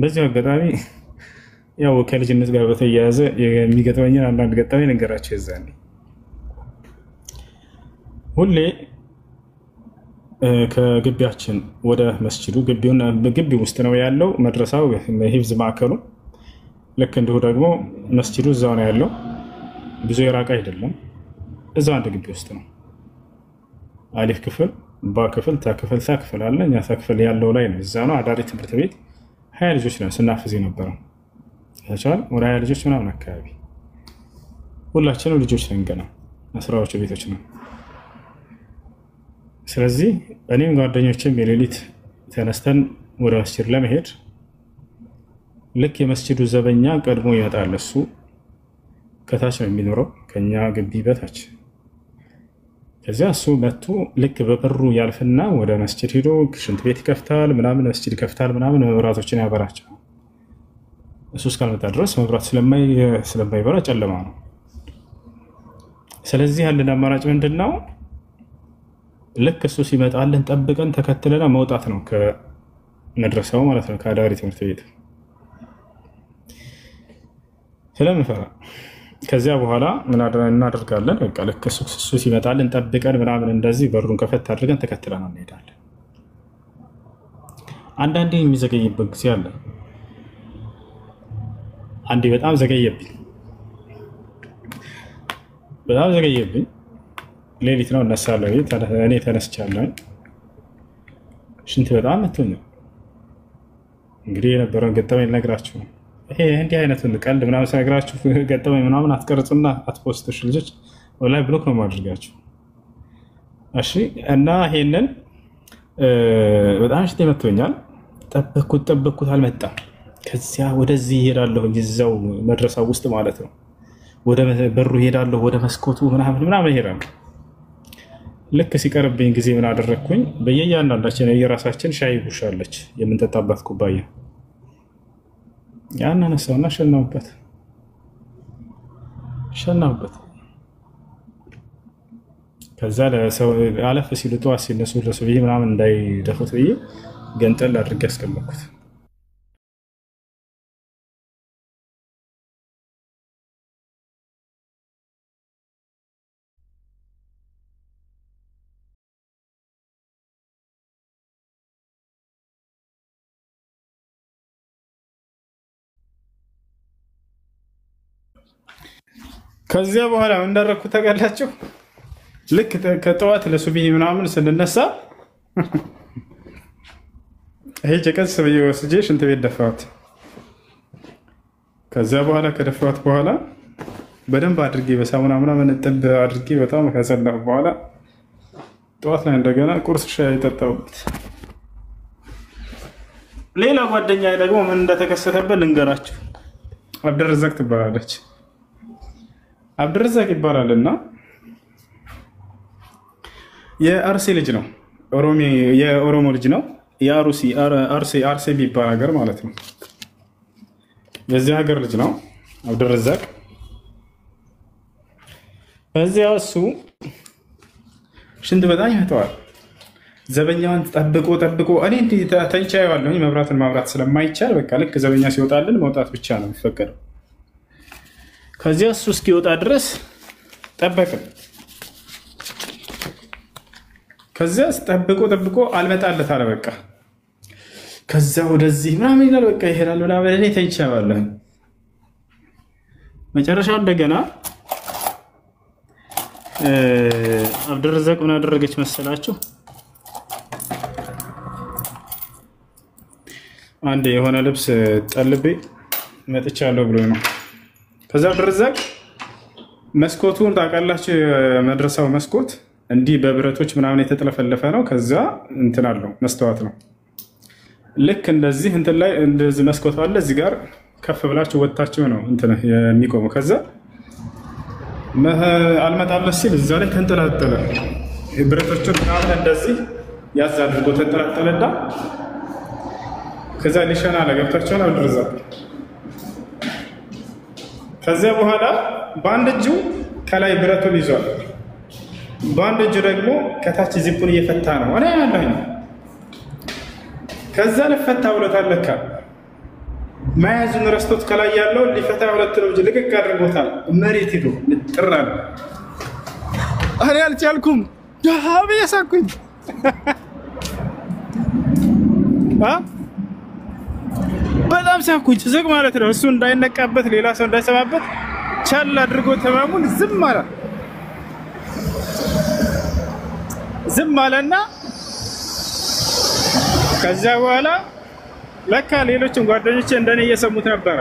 በዚህ አጋጣሚ ያው ከልጅነት ጋር በተያያዘ የሚገጥመኝን አንዳንድ ገጠመኝ ነገራቸው ይዛኔ ሁሌ ከግቢያችን ወደ መስጂዱ ግቢ ውስጥ ነው ያለው መድረሳው ሂፍዝ ማዕከሉ ልክ እንደው ደግሞ መስጂዱ እዛው ነው ያለው ብዙ የራቀ አይደለም እዛው አንድ ግቢ ውስጥ ነው አሊፍ ክፍል ባ ክፍል ታ ክፍል ሳ ክፍል አለ እኛ ሳ ክፍል ያለው ላይ ነው እዛ ነው አዳሪ ትምህርት ቤት 20 ልጆች ነው ስናፍዝ የነበረው ያቻል ወደ 20 ልጆች ምናምን አካባቢ ሁላችንም ልጆች ነን ገና አስራዎቹ ቤቶች ነው ስለዚህ እኔም ጓደኞቼም የሌሊት ተነስተን ወደ መስጂድ ለመሄድ ልክ የመስጂዱ ዘበኛ ቀድሞ ይመጣል እሱ ከታች ነው የሚኖረው ከኛ ግቢ በታች ከዚያ እሱ መጥቶ ልክ በበሩ ያልፍና ወደ መስጂድ ሄዶ ሽንት ቤት ይከፍታል ምናምን መስጂድ ይከፍታል ምናምን መብራቶችን ያበራቸው እሱ እስካልመጣ ድረስ መብራት ስለማይበራ ጨለማ ነው ስለዚህ ያለን አማራጭ ምንድነው ልክ እሱ ሲመጣልን ጠብቀን ተከትለና መውጣት ነው ከመድረሳው ማለት ነው ከአዳሪ ትምህርት ቤት ስለምፈራ ከዚያ በኋላ ምን እናደርጋለን በቃ ልክ እሱ ሲመጣልን ጠብቀን ምናምን እንደዚህ በሩን ከፈት አድርገን ተከትለና እንሄዳለን አንዳንዴ የሚዘገይበት ጊዜ አለ አንዴ በጣም ዘገየብኝ ሌሊት ነው እነሳለሁ እኔ ተነስቻለሁ ሽንት በጣም መጥቶኝ እንግዲህ የነበረውን ገጠመኝ ልነግራችሁ ይሄ እንዲህ አይነቱን ቀልድ ምናምን ሳይግራችሁ ገጠመኝ ምናምን አትቀርጹና አትፖስቱሽ ልጆች ወላሂ ብሎክ ነው ማድረጋችሁ እሺ እና ይሄንን በጣም ሽንት መጥቶኛል ጠበቅኩት አልመጣም ከዚያ ወደዚህ ይሄዳለሁ እዛው መድረሳው ውስጥ ማለት ነው ወደ በሩ ይሄዳለሁ ወደ መስኮቱ ምናምን ይሄዳለሁ ልክ ሲቀርብኝ ጊዜ ምን አደረኩኝ በየያንዳንዳችን የራሳችን ሻይ ቡሻለች የምንጠጣበት ኩባያ ያን አነሳውና ሸናውበት ከዛ ለሰው አለፍ ሲሉ ተዋስ ሲነሱ ለሰውዬ ምናምን እንዳይደፉት ብዬ ገንጠል አድርጌ አስቀመጥኩት ከዚያ በኋላ ምን እንዳደረኩ ታውቃላችሁ ልክ ከጠዋት ለሱብሂ ምናምን ስንነሳ ይሄ ጨቀስ ብዬ ወስጄ ሽንት ቤት ደፋሁት ከዚያ በኋላ ከደፋሁት በኋላ በደንብ አድርጌ በሳሙና ምናምን ጥብ አድርጌ በጣም ከሰላሁ በኋላ ጠዋት ላይ እንደገና ቁርስ ሻይ ጠጣሁበት ሌላ ጓደኛዬ ደግሞ ምን እንደተከሰተበት ልንገራችሁ አብደረዛቅ ትባላለች አብደረዛቅ ይባላልና የአርሲ ልጅ ነው የኦሮሞ ልጅ ነው አርሲ ቢባል ሀገር ማለት ነው የዚህ ሀገር ልጅ ነው አብደረዛቅ እዚያው እሱ ሽንት በጣም ይመጣዋል ዘበኛውን ጠብቆ እኔ እንዴ ተንቻየዋለሁ መብራትን ማብራት ስለማይቻል በቃ ልክ ዘበኛ ሲወጣልን መውጣት ብቻ ነው የሚፈቀደው ከዚያ እሱ እስኪወጣ ድረስ ጠበቅን ከዚያ ጠብቆ አልመጣለት አለ በቃ ከዛ ወደዚህ ምናምን ይላል በቃ ይሄዳል ምናምን እኔ ተንቻየዋለሁ መጨረሻው እንደገና አብደረዛቅ ምን አደረገች መሰላችሁ አንዴ የሆነ ልብስ ጠልቤ መጥቻለሁ ብሎ ነው ከዛ አብደረዛቅ መስኮቱን ታውቃላችሁ መድረሳው መስኮት እንዲህ በብረቶች ምናምን የተጠለፈለፈ ነው ከዛ እንትን አለው መስተዋት ነው ልክ እንደዚህ እንትን ላይ እንደዚህ መስኮት አለ እዚህ ጋር ከፍ ብላችሁ ወጣችሁ ነው እንትን የሚቆመው ከዛ አልመጣለት ሲል እዛ ላይ ተንጠላጠለ ብረቶቹን ምናምን እንደዚህ ያዝ አድርጎ ተንጠላጠለና ከዛ ሊሸና ለገብታችሁ ነው አብደረዛቅ ከዚያ በኋላ በአንድ እጁ ከላይ ብረቱን ይዟል በአንድ እጁ ደግሞ ከታች ዚፑን እየፈታ ነው እኔ ያለኝ ከዛ ለፈታ ብሎታል ለካ መያዙን ረስቶት ከላይ ያለው ሊፈታ ሁለት ነው ልቅቅ አድርጎታል። መሬት ሄዶ ንጥራል። እኔ አልቻልኩም ዳሃብ ያሳኩኝ በጣም ሳኩኝ ዝግ ማለት ነው። እሱ እንዳይነቃበት ሌላ ሰው እንዳይሰማበት ቻል አድርጎ ተማሙን ዝም አለና ከዛ በኋላ ለካ ሌሎችም ጓደኞቼ እንደኔ እየሰሙት ነበር።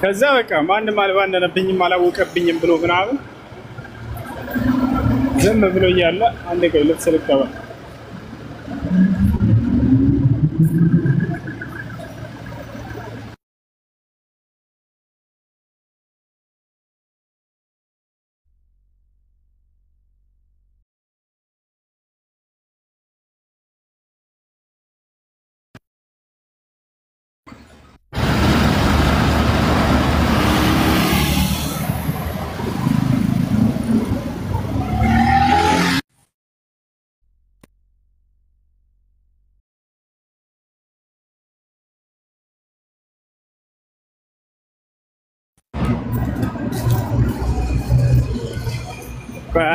ከዛ በቃ ማንም አልባነነብኝም አላወቀብኝም ብሎ ምናምን ዝም ብሎ እያለ አንድ ቀን ልትሰልቀባ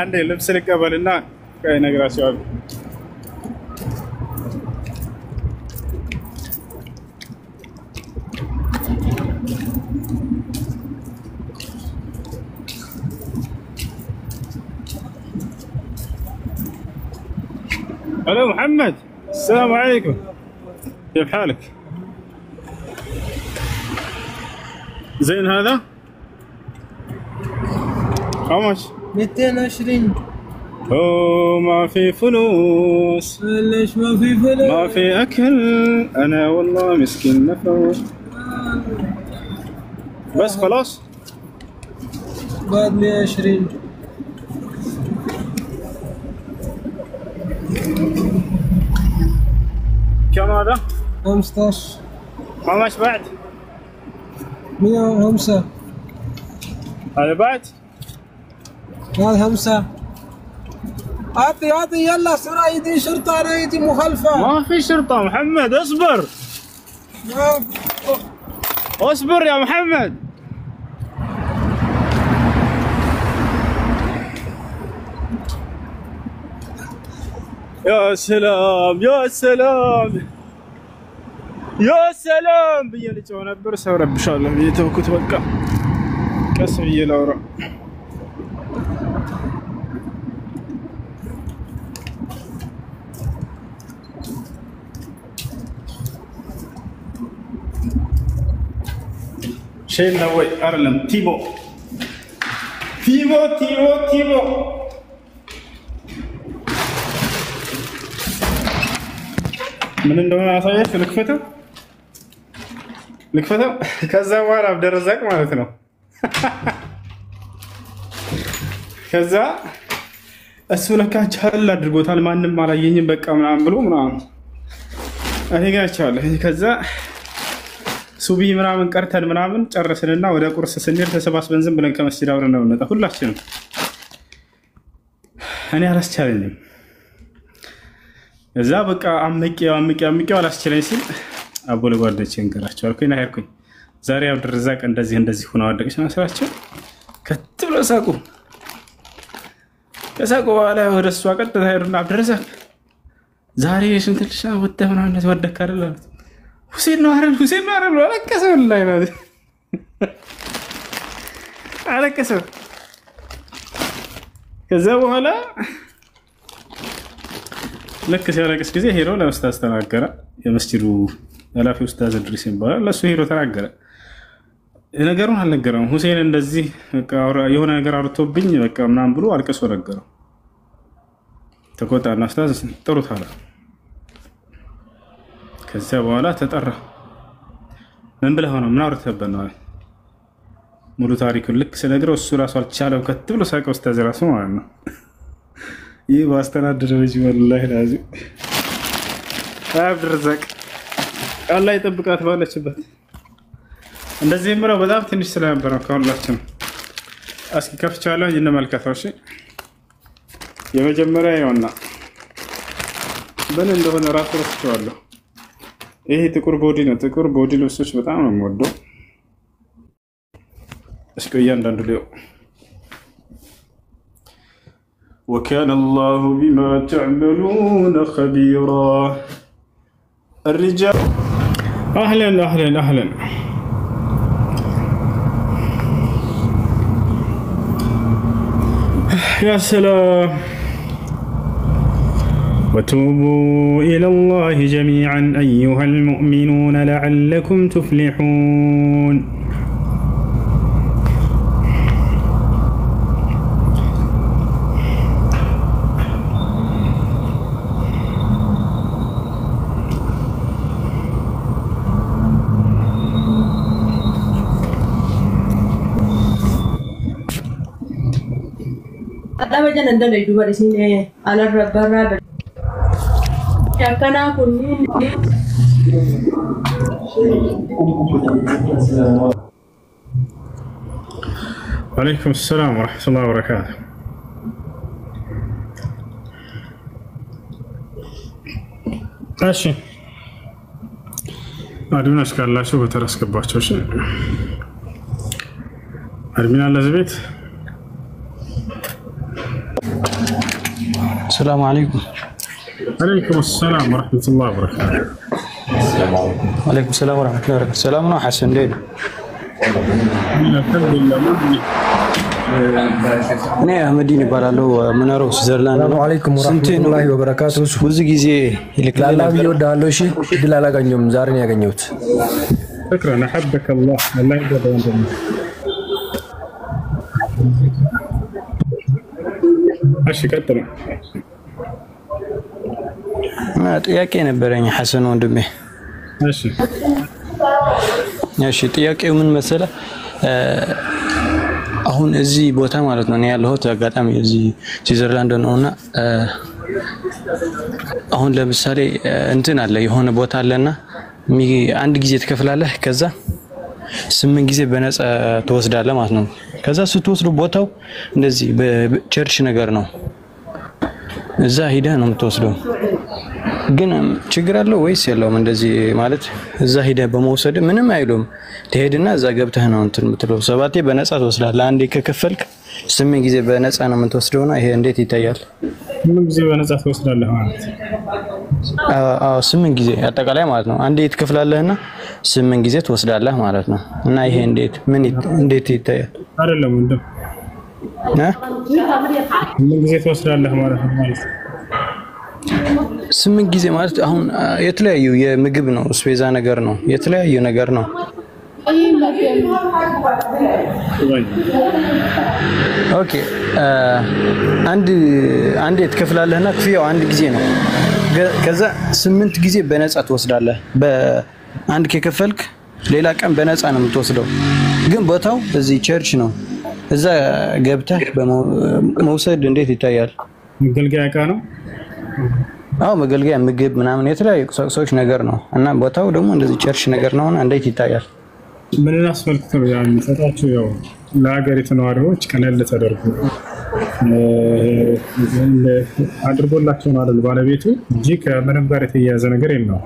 አንዴ ልብስ ልቀበልና ነግራቸዋለሁ። هلا محمد السلام عليكم كيف حالك؟ زين هذا؟ How much؟ 220. اوه ما في فلوس. ليش ما في فلوس؟ ما في اكل انا والله مسكين نفوس. بس خلاص؟ بعد 120. كم هذا؟ 15. How much بعد؟ 105. هذا بعد؟ هذا 5. اعطي يلا سرعة يدي شرطة انا يدي مخالفة. ما في شرطة محمد اصبر. اصبر يا محمد. يا سلام يا سلام يا سلام بيا لجوا نبر سورب ان شاء الله بيتو كتبقى كسر يلورا شيء نوي ارلم تيبو من እንደሆነ አሳየሽ ልክፈተው ከዛ በኋላ አብደረዛቅ ማለት ነው። ከዛ እሱ ለካ ቻል አድርጎታል። ማንም አላየኝም በቃ ምናምን ብሎ ምናምን እኔ ጋር ቻለ። ከዛ ሱቢ ምናምን ቀርተን ምናምን ጨረስንና ወደ ቁርስ ስንሄድ ተሰባስበን ዝም ብለን ከመስጂድ አብረን ነው እንወጣ ሁላችንም። እኔ አላስቻለኝም። እዛ በቃ አምቄው አላስችለኝ ሲል አቦ ለጓደኞቼ እንገራቸው አልኩኝ እና ሄድኩኝ። ዛሬ አብደረዛቅ እንደዚህ ሆነ ወደቀች መስራቸው ከት ብሎ ሳቁ። ከሳቁ በኋላ ወደ እሷ ቀጥታ ሄዱና አብደረዛቅ ዛሬ ስንት ልጅ ወጥተህ ምናምን ወደክ አይደል አሉት። ሁሴን ነው አይደል አለቀሰ። ላይ ነው አለቀሰ። ከዛ በኋላ لك ሲያለቅስ ጊዜ ሄሮ ለኡስታዝ ተናገረ። የመስጂዱ ኃላፊ ኡስታዝ ድሪስ ይባላል። ለሱ ሄሮ ተናገረ። ነገሩን አልነገረውም። ሁሴን እንደዚህ በቃ የሆነ ነገር አርቶብኝ በቃ ምናምን ብሎ አልቀሶ ነገረው። ተቆጣና ኡስታዝ ጥሩት አለ። ከዛ በኋላ ተጠራ። ምን ብለህ ነው ምን አውርተህበት ነው? ሙሉ ታሪኩን ልክ ስለነገረው እሱ ራሱ አልቻለው ከት ብሎ ሳቀ። ኡስታዝ ራሱ ማለት ነው። ይህ ባስተናደደ ልጅ ወላሂ ላዚ አብደረዛቅ አላህ ይጠብቃት ባለችበት። እንደዚህ ምራው በጣም ትንሽ ስለነበረ ከሁላችን እስኪ ከፍቻለሁ እንመልከተው። እሺ የመጀመሪያ ይሆንና በል እንደሆነ ራሱ ረስቼዋለሁ። ይሄ ጥቁር ቦዲ ነው። ጥቁር ቦዲ ልብሶች በጣም ነው የምወደው። እስኪ እያንዳንዱ ሊው وكان الله بما تعملون خبيرا. الرجال أهلا أهلا أهلا. يا سلام. وتوبوا إلى الله جميعا أيها المؤمنون لعلكم تفلحون. Ada macam anda lagi dua di sini. Alar berada. Karena aku ni. Waalaikumsalam warahmatullahi wabarakatuh. እሺ አድሚኖች ካላችሁ በተረስከባቸው እሺ አድሚን አለ እዚህ ቤት السلام عليكم. عليكم السلام ورحمة الله وبركاته. وعليكم السلام ورحمة الله وبركاته. سلامنا حسن ليل. الحمد لله. እኔ አህመዲን ይባላለሁ መናሮ ስዊዘርላንድ። ሰላም አለይኩም ወራህመቱላሂ ወበረካቱ። ብዙ ጊዜ ይልክላል ይወዳለው። እሺ ድል አላገኘሁም፣ ዛሬ ነው ያገኘሁት። شكرا احبك الله الله يجزاك خير. እሺ ቀጥሉ። ጥያቄ ነበረኝ ሐሰን ወንድሜ። እሺ ጥያቄው ምን መሰለህ? አሁን እዚህ ቦታ ማለት ነው ያለሁት አጋጣሚ እዚህ ስዊዘርላንድ ነውና አሁን ለምሳሌ እንትን አለ የሆነ ቦታ አለና አንድ ጊዜ ትከፍላለህ ከዛ 8 ጊዜ በነፃ ተወስዳለህ ማለት ነው። ከዛ ስትወስዱ ቦታው እንደዚህ በቸርች ነገር ነው። እዛ ሄደህ ነው የምትወስደው። ግን ችግር አለው ወይስ የለውም? እንደዚህ ማለት እዛ ሄደህ በመውሰድ ምንም አይሉም። ትሄድና እዛ ገብተህ ነው እንትን የምትለው። 7 በነፃ ትወስዳለህ። አንዴ ከከፈልክ 8 ጊዜ በነፃ ነው የምትወስደውና ይሄ እንዴት ይታያል? 8 ጊዜ በነፃ ትወስዳለህ ማለት? አዎ 8 ጊዜ አጠቃላይ ማለት ነው። አንዴ ትከፍላለህና 8 ጊዜ ትወስዳለህ ማለት ነው። እና ይሄ እንዴት ይታያል? አይደለም ወንድም 8 ጊዜ ትወስዳለህ ማለት ነው። 8 ጊዜ ማለት አሁን የተለያዩ የምግብ ነው ስፔዛ ነገር ነው የተለያዩ ነገር ነው። ኦኬ አንዴ ትከፍላለህና ክፍያው አንድ ጊዜ ነው። ከዛ 8 ጊዜ በነፃ ትወስዳለህ። በአንድ ከከፈልክ ሌላ ቀን በነፃ ነው የምትወስደው። ግን ቦታው እዚህ ቸርች ነው። እዛ ገብተህ በመውሰድ እንዴት ይታያል? መገልገያ ዕቃ ነው። አዎ መገልገያ ምግብ ምናምን የተለያዩ ቁሳቁሶች ነገር ነው። እና ቦታው ደግሞ እንደዚህ ቸርች ነገር ነውና እንዴት ይታያል? ምን አስፈልክተው የሚሰጣቸው ያው ለሀገሪቱ ነዋሪዎች ቀለል ተደርጎ አድርጎላቸው ነው አይደል ባለቤቱ እንጂ ከምንም ጋር የተያያዘ ነገር የለውም።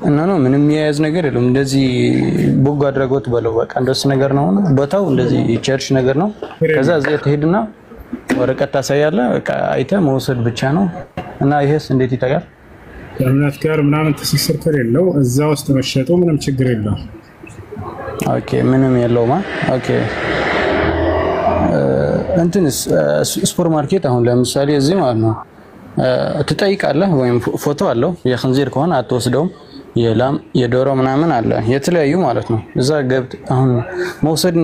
እና ነው ምንም የያዝ ነገር የለውም። እንደዚህ በጎ አድራጎት በለው በቃ እንደሱ ነገር ነውና ቦታው እንደዚህ ቸርች ነገር ነው። ከዛ እዚህ ትሄድና ወረቀት ታሳያለህ። በቃ አይተህ መውሰድ ብቻ ነው። እና ይሄስ እንዴት ይታያል? ከእምነት ጋር ምናምን ትስስር ከሌለው እዛ ውስጥ መሸጡ ምንም ችግር የለውም። ኦኬ ምንም የለውም። ኦኬ እንትንስ ሱፐር ማርኬት አሁን ለምሳሌ እዚህ ማለት ነው ትጠይቃለህ ወይም ፎቶ አለው የخنزير ከሆነ አትወስደውም። የላም የዶሮ ምናምን አለ የተለያዩ ማለት ነው። እዛ ገብት አሁን መውሰድ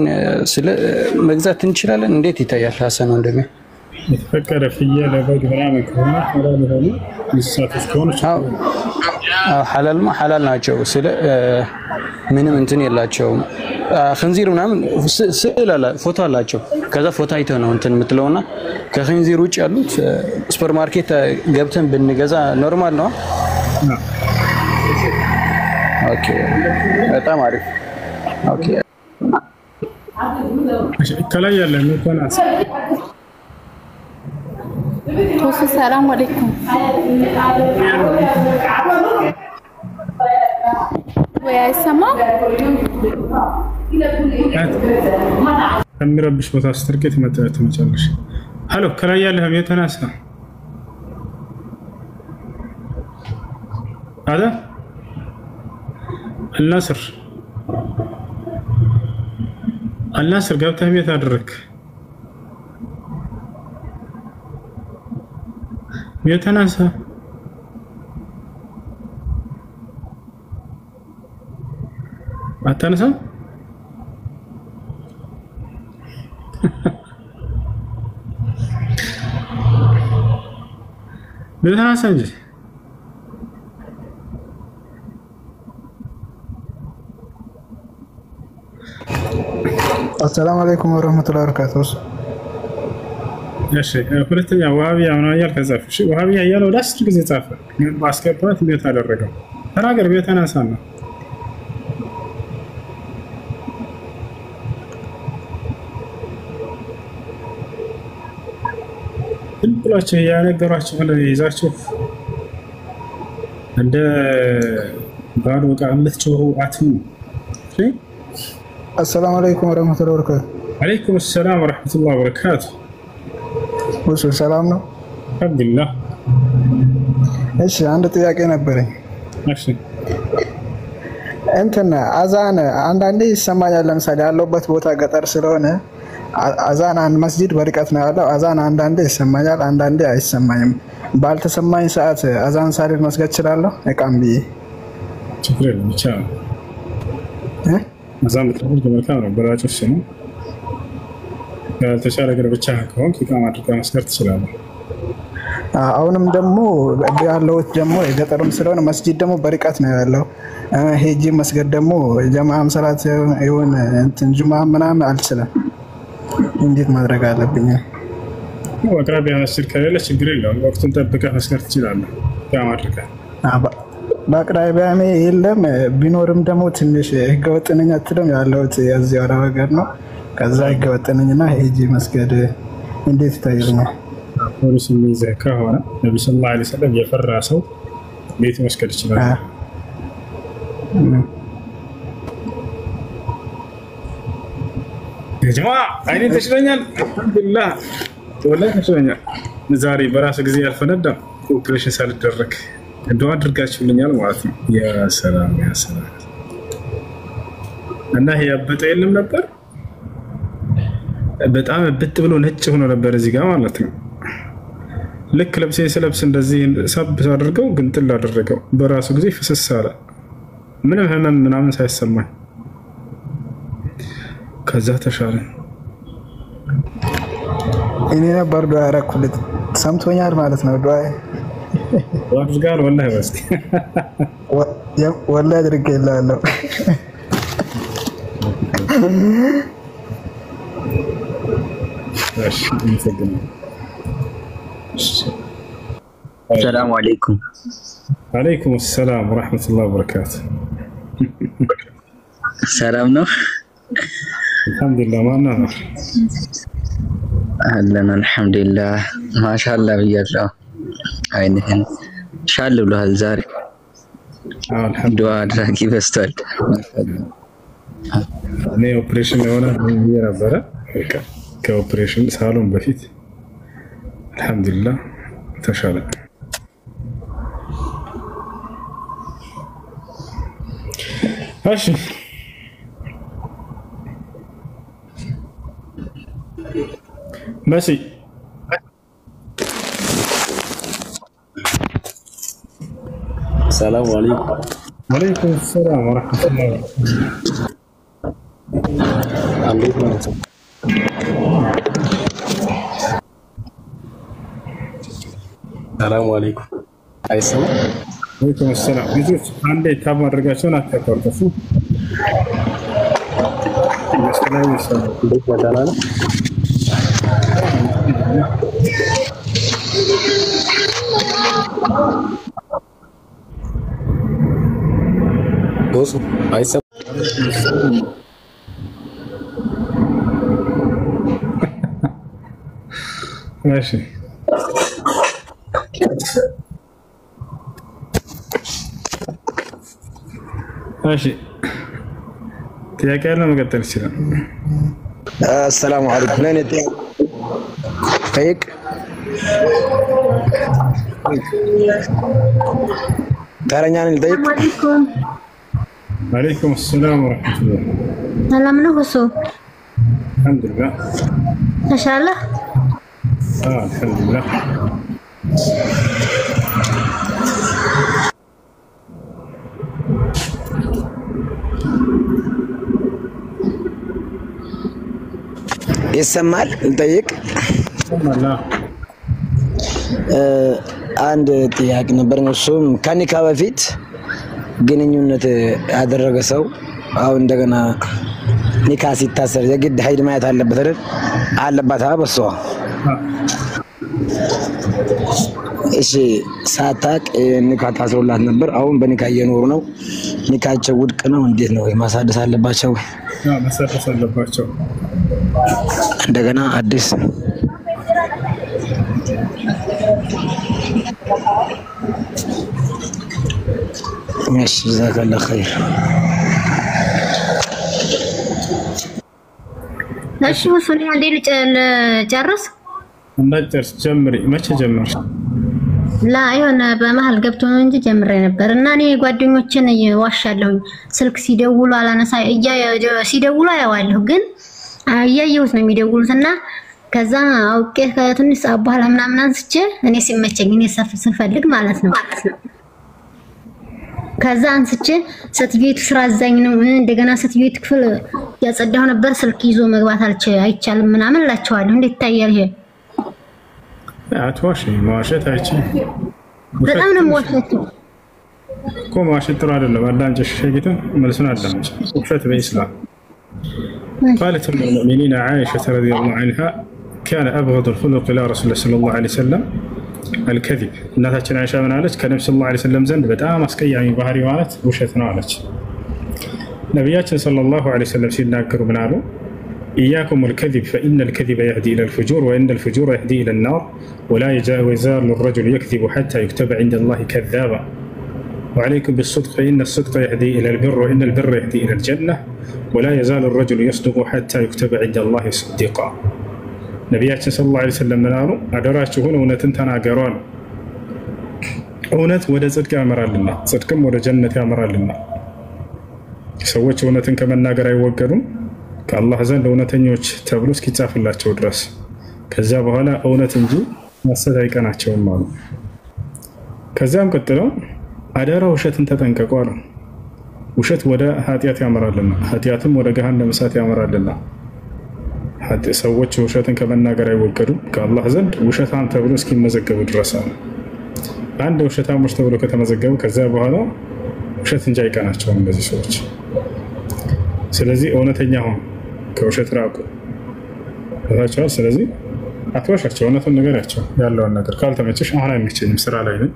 መግዛት እንችላለን። እንዴት ይታያል ሐሰን ወንድሜ? የተፈቀደ ፍየል በግ ምናምን ከሆነ ሐላል ሆነ እንስሳቶች ከሆነ ሐላልማ ሐላል ናቸው። ምንም እንትን የላቸውም። خنزير ምናምን ስዕል አለ ፎቶ አላቸው። ከዛ ፎቶ አይተህ ነው እንትን የምትለውና ከخنزير ውጭ ያሉት ሱፐር ማርኬት ገብተን ብንገዛ ኖርማል ነው። ኦኬ በጣም አሪፍ። ኦኬ ከላይ ያለ ነው። ሰላም አለይኩም ወይ አይሰማም ከሚረብሽ ቦታ ስትርቄት ትመጫለሽ። ሄሎ ከላይ ያለህም የተነሳ هذا الناصر ገብተህ ቤት አድርክ የተነሳ አታነሳም የተነሳ እንጂ السلام عليكم ورحمة الله وبركاته. እሺ ሁለተኛ ዋሃቢያ ነው ያያል ከዛፍ እሺ ዋሃቢያ ያያለው ዳስ ጊዜ ጻፈ ማስከባት እንዴት አደረገው ተናገር ቤተናሳ ነው ብላችሁ ያነገራችሁ ይዛችሁ እንደ ባዶ ዕቃ የምትጮሁ አትኑ እሺ السلام عليكم ورحمة الله وبركاته. عليكم السلام ورحمة الله وبركاته. وصل سلامنا. الحمد لله. ايش عندك ጥያቄ ነበረኝ? እሺ እንትና አዛን አንዳንዴ ይሰማኛል። ለምሳሌ ያለውበት ቦታ ገጠር ስለሆነ አዛን አንድ መስጂድ በርቀት ነው ያለው። አዛን አንዳንዴ ይሰማኛል፣ አንዳንዴ አይሰማኝም። ባልተሰማኝ ሰዓት አዛን ሳልል መስገድ እችላለሁ? እቃም ብዬ ችግር የለም ይቻላል። አዛን ብትል መልካም ነው። በራጮች ነው ያልተሻለ ነገር ብቻ ከሆንክ እቃም አድርገህ መስገድ ትችላለህ። አሁንም ደግሞ ያለውት ደግሞ የገጠርም ስለሆነ መስጂድ ደግሞ በርቀት ነው ያለው። ሄጂ መስገድ ደግሞ ጀማዓም ሰላት ይሁን እንትን ጁማ ምናምን አልችልም። እንዴት ማድረግ አለብኝ? አቅራቢያ መስጂድ ከሌለ ችግር የለውም። ወቅቱን ጠብቀህ መስገድ ትችላለህ። እቃም አድርገህ በአቅራቢያ የለም። ቢኖርም ደግሞ ትንሽ ህገወጥ ነኝ አትልም? ያለውት የዚህ አረብ ሀገር ነው። ከዛ ህገወጥ ነኝና ሄጂ መስገድ እንዴት ይታየኛል? ፖሊስ የሚይዝህ ከሆነ ነብዩ ሰለላሁ ዐለይሂ ወሰለም የፈራ ሰው ቤት መስገድ ይችላል። የጀማ አይኔ ተሽለኛል። አልሐምዱሊላህ ወላሂ ተሽለኛል። ዛሬ በራሱ ጊዜ ያልፈነዳ ኦፕሬሽን ሳልደረግ እንደው አድርጋችሁልኛል ማለት ነው። ያ ሰላም ያ ሰላም። እና ይሄ ያበጠ የለም ነበር በጣም ብጥ ብሎ ነጭ ሆኖ ነበር እዚህ ጋር ማለት ነው። ልክ ለብሴ ስለብስ እንደዚህ ሳብ አድርገው ግን ጥል አደረገው በራሱ ጊዜ ፍስስ አለ ምንም ህመም ምናምን ሳይሰማኝ ከዛ ተሻለ። እኔ ነበር ዱዓ ያረኩልት ሰምቶኛል ማለት ነው። ዱዓ አድርጋል ወላሂ በስ ወላሂ አድርጌልሃለሁ። እሺ እንሰግናለን። السلام عليكم. عليكم السلام ورحمة الله وبركاته. سلام نو. الحمد لله ما نعرف. أهلا الحمد لله ما شاء الله بيجلا. عينهن شال له هالزاري. الحمد لله. دعاء راكي بستال. أنا أوبريشن هنا هي ربنا. كأوبريشن سالون بفيت. الحمد لله تشالك. ماشي ماشي السلام عليكم. وعليكم السلام ورحمة الله وبركاته. السلام عليكم. አይሰማም? ወይኩም ሰላም። ልጆች አንዴ ታብ ማድረጋቸውን አታቋርጡ። ለሰላም ይሰማል። ደህና ነው። ቦስ አይሰማም? ماشي ماشي تياكلنا مقتل السلام. السلام عليكم. لين طيق ترى يعني طيق. السلام عليكم. وعليكم السلام ورحمة الله. سلام نغسو. الحمد لله. ما شاء الله. الحمد لله. يسمال نطيق لا አንድ ጥያቄ ነበር እሱም ከኒካ በፊት ግንኙነት ያደረገ ሰው አሁን እንደገና ኒካ ሲታሰር የግድ ሀይድ ማየት አለበት አይደል? አለባት በሷ እሺ ሳታቅ ኒካ ታስሮላት ነበር። አሁን በኒካ እየኖሩ ነው። ኒካቸው ውድቅ ነው። እንዴት ነው ማሳደስ አለባቸው? ማሳደስ አለባቸው። እንደገና አዲስ ماشي جزاك الله خير. እሺ ወሰኔ አንዴ ልጨርስ እንዳጨርስ ጀምሪ። መቼ ጀመርሽ? ላ የሆነ በመሃል ገብቶ ነው እንጂ ጀምሬ ነበር እና እኔ ጓደኞችን ዋሻለሁኝ። ስልክ ሲደውሉ አላነሳ ሲደውሉ አያዋለሁ ግን እያየሁት ነው የሚደውሉትና ከዛ አውቄ ከትንሽ ሰዓት በኋላ ምናምን አንስቼ እኔ ሲመቸኝ እኔ ስፈልግ ማለት ነው ከዛ አንስቼ ሴትዮቱ ስራ አዛኝ ነው እንደገና ሴትዮቱ ክፍል ያጸዳው ነበር ስልክ ይዞ መግባት አይቻልም ምናምን እላቸዋለሁ። እንዴት ይታያል ይሄ? አትዋሽ ማዋሸት አይቻልም። በጣም ነው የምዋሸት እኮ ማዋሸት ጥሩ አይደለም። አዳንጭ ሸጊቱ መልሱን አዳንጭ ውሸት በኢስላም قالت ام المؤمنين عائشة رضي الله عنها كان أبغض الخلق إلى رسول الله صلى الله عليه وسلم الكذب. እናታችን አይሻ ምን አለች? ከነብዩ ሰለላሁ ዐለይሂ ወሰለም ዘንድ በጣም አስቀያሚ ባህሪ ማለት ውሸት ነው አለች። ነብያችን ሰለላሁ ዐለይሂ ወሰለም ሲናገሩ ምን አሉ? إياكم الكذب فإن الكذب يهدي إلى الفجور وإن الفجور يهدي إلى النار ولا يزال الرجل يكذب حتى يكتب عند الله كذابا وعليكم بالصدق فإن الصدق يهدي إلى البر وإن البر يهدي إلى الجنة ولا يزال الرجل يصدق حتى يكتب عند الله صديقا. ነብያችን ሰለላሁ ዐለይሂ ወሰለም ምን አሉ? አደራችሁን እውነትን ተናገሩ አሉ። እውነት ወደ ጽድቅ ያመራልና ጽድቅም ወደ ጀነት ያመራልና ሰዎች እውነትን ከመናገር አይወገዱም ከአላህ ዘንድ እውነተኞች ተብሎ እስኪጻፍላቸው ድረስ። ከዛ በኋላ እውነት እንጂ ሐሰት አይቀናቸውም አሉ። ከዛም ቀጥለው አደራ ውሸትን ተጠንቀቁ አሉ። ውሸት ወደ ኃጢአት ያመራልና ኃጢአትም ወደ ገሃነም እሳት ያመራልና ሰዎች ውሸትን ከመናገር አይወገዱም ከአላህ ዘንድ ውሸታም ተብሎ እስኪመዘገቡ ድረስ አለ። አንድ ውሸታሞች ተብሎ ከተመዘገቡ ከዛ በኋላ ውሸት እንጂ አይቀናቸውም እነዚህ ሰዎች። ስለዚህ እውነተኛ ሁኑ፣ ከውሸት ራቁ። ታቻው ስለዚህ አትዋሻቸው፣ እውነቱን ንገራቸው። ያለውን ነገር ካልተመቸሽ አሁን አይመቸኝም ስራ ላይ ነኝ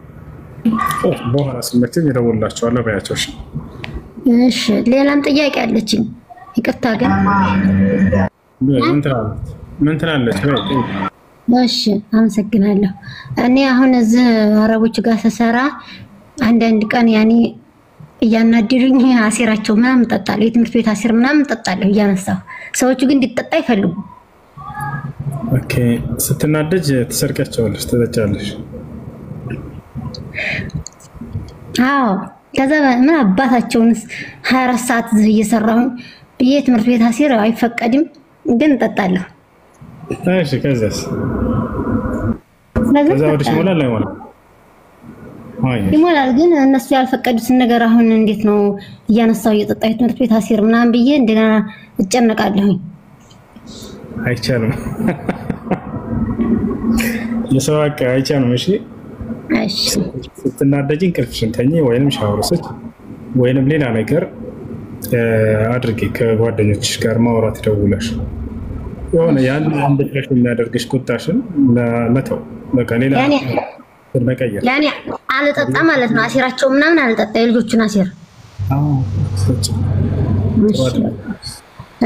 በኋላ ሲመቸኝ እደውልላቸዋለሁ በያቸው። እሺ ሌላም ጥያቄ አለችኝ። ይቅርታ ግን ምን ትላለች? እሺ አመሰግናለሁ። እኔ አሁን እዚህ አረቦች ጋር ስሰራ አንዳንድ ቀን ያኔ እያናደሩኝ አሲራቸው ምናምን ጠጣለሁ፣ የትምህርት ቤት አሲር ምናምን ጠጣለሁ እያነሳሁ። ሰዎቹ ግን እንዲጠጣ አይፈልጉም። ኦኬ ስትናደጅ ትሰርቂያቸዋለሽ፣ ትጠጫለሽ? አዎ ከዛ ምን አባታቸውንስ 24 ሰዓት እየሰራሁ የትምህርት ቤት አሲር አይፈቀድም ግን ጠጣለሁ። እሺ ከዛስ? ከዛ ወዲህ ይሞላል አይሞላም? ይሞላል ግን እነሱ ያልፈቀዱትን ነገር አሁን እንዴት ነው እያነሳው እየጠጣሁ የትምህርት ቤት አሲር ምናምን ብዬ እንደገና እጨነቃለሁኝ። አይቻልም። የሰው አቀ አይቻልም። እሺ እሺ ስትናደጂ እንቅልፍሽን ተኚ ወይንም ሻወር ውሰጂ ወይንም ሌላ ነገር አድርጊ። ከጓደኞችሽ ጋር ማውራት ደውለሽ የሆነ ያን እንድትረሽ የሚያደርግሽ ቁጣሽን ለመተው በቃ ሌላ መቀየር። ያኔ አልጠጣ ማለት ነው። አሲራቸው ምናምን አልጠጣ የልጆቹን አሲር።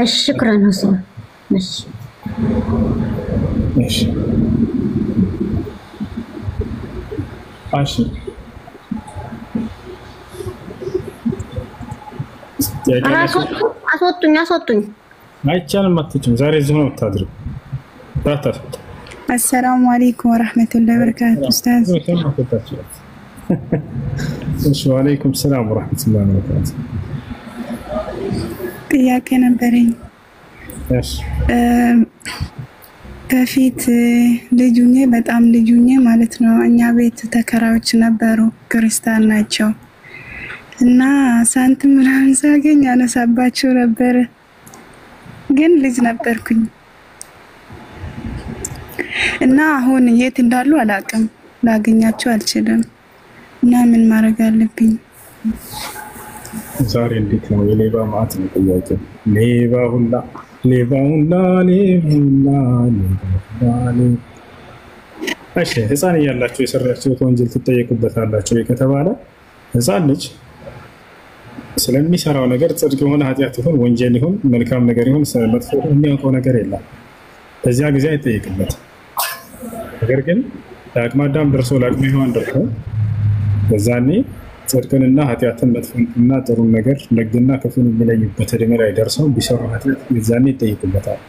እሺ ሽክራን ሁሴን። እሺ እሺ እሺ አስወጡኝ። አይቻልም፣ አትችም። ዛሬ እዚሁ ነው የምታድሪው። ታታስወጣ። አሰላሙ አለይኩም ወራህመቱላሂ ወበረካቱ ኡስታዝ። እሺ ወአለይኩም ሰላም ወራህመቱላሂ ወበረካቱ። ጥያቄ ነበረኝ። እሺ በፊት ልጁኜ በጣም ልጁኜ ማለት ነው እኛ ቤት ተከራዮች ነበሩ፣ ክርስቲያን ናቸው እና ሳንቲም ምናምን ሳገኝ አነሳባቸው ነበር። ግን ልጅ ነበርኩኝ እና አሁን የት እንዳሉ አላውቅም፣ ላገኛቸው አልችልም እና ምን ማድረግ አለብኝ? ዛሬ እንዴት ነው የሌባ ማዕት ነው ጥያቄ። ሌባ ሁላ እሺ ህፃን እያላችሁ የሰራችሁት ወንጀል ትጠየቁበታላችሁ ከተባለ ህፃን ልጅ ስለሚሰራው ነገር ጽድቅ የሆነ ኃጢአት ይሁን ወንጀል ይሁን መልካም ነገር ይሁን መጥፎ የሚያውቀው ነገር የለም። በዚያ ጊዜ አይጠየቅበትም። ነገር ግን ለአቅመ አዳም ደርሶ ለአቅመ ሔዋን ደርሶ በዛኔ ጽድቅንና ኃጢአትን መጥፎንና ጥሩን ነገር ደግና ክፉን የሚለዩበት ዕድሜ ላይ ደርሰው ቢሰሩ ኃጢአት የዛኔ ይጠይቁበታል።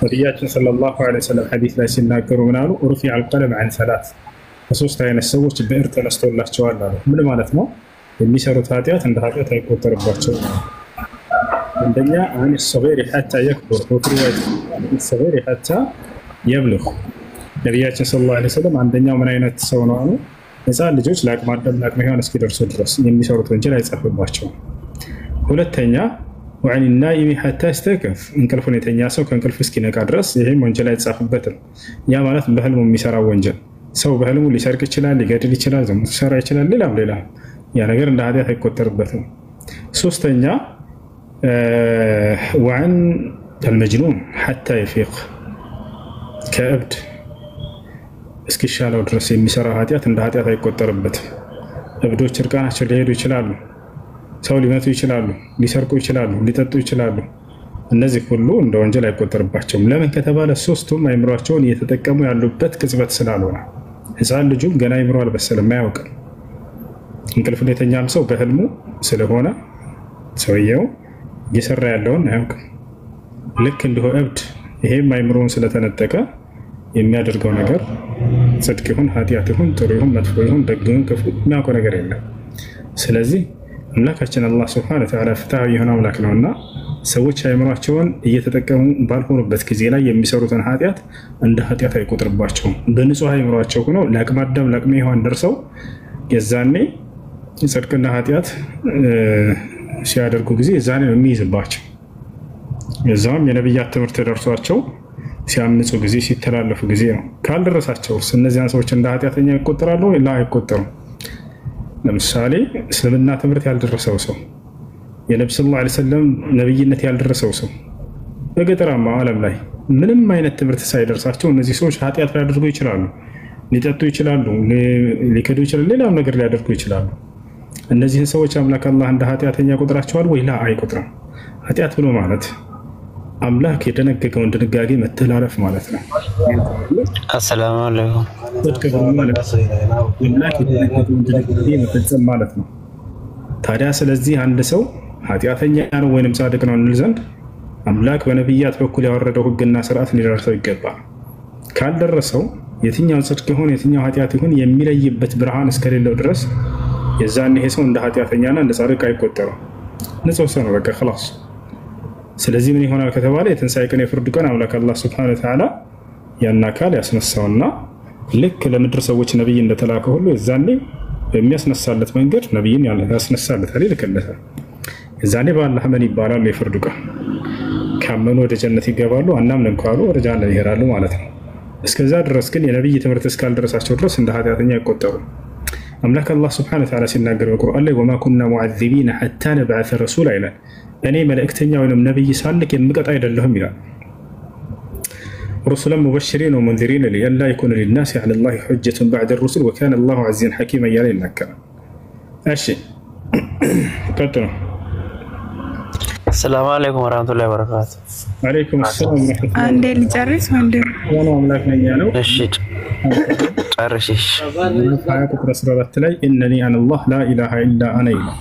ነቢያችን ሰለላሁ ዐለይሂ ወሰለም ሐዲስ ላይ ሲናገሩ ምን አሉ? ሩፊዐ አልቀለም ዐን ሰላት፣ ከሶስት አይነት ሰዎች ብዕር ተነስቶላቸዋል አሉ። ምን ማለት ነው? የሚሰሩት ኃጢአት እንደ ኃጢአት አይቆጠርባቸውም። አንደኛ አን ሰገይር ሐታ የክቡር ሰገይር ሐታ የብሉግ። ነቢያችን ሰለላሁ ዐለይሂ ወሰለም አንደኛው ምን አይነት ሰው ነው አሉ? ህፃን ልጆች ለአቅመ አዳም ለአቅመ ሔዋን እስኪደርሱ ድረስ የሚሰሩት ወንጀል አይጻፍባቸውም። ሁለተኛ ወዐን ናኢሚ ሐታ ይስተይቅዝ፣ እንቅልፉን የተኛ ሰው ከእንቅልፍ እስኪነቃ ድረስ ይህም ወንጀል አይጻፍበትም። ያ ማለት በህልሙ የሚሰራው ወንጀል። ሰው በህልሙ ሊሰርቅ ይችላል፣ ሊገድል ይችላል፣ ዝሙት ሊሰራ ይችላል፣ ሌላም ያ ነገር እንደ ኃጢአት አይቆጠርበትም። ሶስተኛ ወዐን አልመጅኑን ሐታ ይፊቅ፣ ከእብድ እስኪሻለው ድረስ የሚሰራው ኃጢአት እንደ ኃጢአት አይቆጠርበትም። እብዶች እርቃናቸው ሊሄዱ ይችላሉ፣ ሰው ሊመቱ ይችላሉ፣ ሊሰርቁ ይችላሉ፣ ሊጠጡ ይችላሉ። እነዚህ ሁሉ እንደ ወንጀል አይቆጠርባቸውም። ለምን ከተባለ ሶስቱም አይምሯቸውን እየተጠቀሙ ያሉበት ቅጽበት ስላልሆነ። ህፃን ልጁም ገና አይምሮ አልበሰለም፣ አያውቅም። እንቅልፍ የተኛም ሰው በህልሙ ስለሆነ ሰውየው እየሰራ ያለውን አያውቅም። ልክ እንዲሁ እብድ ይሄም አይምሮውን ስለተነጠቀ የሚያደርገው ነገር ጽድቅ ይሁን ኃጢአት ይሁን ጥሩ ይሁን መጥፎ ይሁን ደግ ይሁን ክፉ የሚያውቀው ነገር የለም። ስለዚህ አምላካችን አላህ ሱብሓነሁ ወተዓላ ፍትሃዊ የሆነ አምላክ ነውና ሰዎች አይምሯቸውን እየተጠቀሙ ባልሆኑበት ጊዜ ላይ የሚሰሩትን ኃጢአት እንደ ኃጢአት አይቆጥርባቸውም። በንጹህ አይምሯቸው ሆነው ለአቅመ አዳም ለአቅመ ሔዋን ደርሰው የዛኔ ጽድቅና ኃጢአት ሲያደርጉ ጊዜ የዛኔ ነው የሚይዝባቸው። የዛም የነቢያት ትምህርት ደርሷቸው ሲያምፁ ጊዜ ሲተላለፉ ጊዜ ነው። ካልደረሳቸው እነዚያን ሰዎች እንደ ኃጢአተኛ ይቆጠራሉ ወይ? አይቆጠሩም። ለምሳሌ እስልምና ትምህርት ያልደረሰው ሰው፣ የነብዩ ሰለላሁ ዐለይሂ ወሰለም ነብይነት ያልደረሰው ሰው በገጠራማ ዓለም ላይ ምንም አይነት ትምህርት ሳይደርሳቸው እነዚህ ሰዎች ኃጢአት ሊያደርጉ ይችላሉ፣ ሊጠጡ ይችላሉ፣ ሊከዱ ይችላሉ፣ ሌላም ነገር ሊያደርጉ ይችላሉ። እነዚህን ሰዎች አምላክ አላህ እንደ ኃጢአተኛ ይቆጥራቸዋል ወይ? አይቆጥርም። ኃጢአት ብሎ ማለት አምላክ የደነገገውን ድንጋጌ መተላለፍ ማለት ነው። አሰላሙ አለይኩም። አምላክ የደነገገውን ድንጋጌ መፈጸም ማለት ነው። ታዲያ ስለዚህ አንድ ሰው ኃጢአተኛ ነው ወይንም ጻድቅ ነው እንል ዘንድ አምላክ በነቢያት በኩል ያወረደው ሕግና ስርዓት ሊደርሰው ይገባል። ካልደረሰው የትኛው ጽድቅ ይሁን የትኛው ኃጢአት ይሁን የሚለይበት ብርሃን እስከሌለው ድረስ የዛን ይሄ ሰው እንደ ኃጢአተኛና እንደ ጻድቅ አይቆጠርም። ንጹህ ሰው ነው በቃ خلاص። ስለዚህ ምን ይሆናል ከተባለ የትንሣኤ ቀን የፍርድ ቀን አምላክ አላህ ሱብሓነሁ ወተዓላ ያን አካል ያስነሳውና ልክ ለምድር ሰዎች ነብይ እንደተላከ ሁሉ የዛኔ በሚያስነሳለት መንገድ ነብይን ያስነሳለታል፣ ይልክለታል። የዛኔ በአላህ ምን ይባላል? የፍርድ ቀን። ካመኑ ወደ ጀነት ይገባሉ፣ አናምንም ካሉ ወደ ጀሃነም ይሄዳሉ ማለት ነው። እስከዛ ድረስ ግን የነብይ ትምህርት እስካልደረሳቸው ድረስ እንደ ኃጢአተኛ አይቆጠሩ። አምላክ አላህ ሱብሓነሁ ወተዓላ ሲናገር በቁርአን ላይ ወማ ኩና ሙዐዚቢነ ሐታ ነብዐሰ ረሱላ ይላል። እኔ መልእክተኛ ወይም ነብይ ሳልክ የምቀጣ አይደለሁም ይላል። ሩሱለን ሙበሽሪን ወሙንዚሪን ሊአላ የኩነ ሊናሲ ዐለላሂ ሑጀቱን በዕደ ሩሱል ወካነ አላሁ ዐዚዘን ሐኪማ እያለ ይናገራል። እሺ ቀጥሉ። ሰላም አለይኩም ወራህመቱላሂ ወበረካቱ። ወአለይኩም ሰላም ወራህመቱላሂ። አንዴ ልጨርስ ወንድም። ዋና አምላክ ነኝ ያለው። እሺ ጨርሽሽ። ቁጥር 14 ላይ ኢነኒ አነላህ ላ ኢላሃ ኢላ አነ ይላል።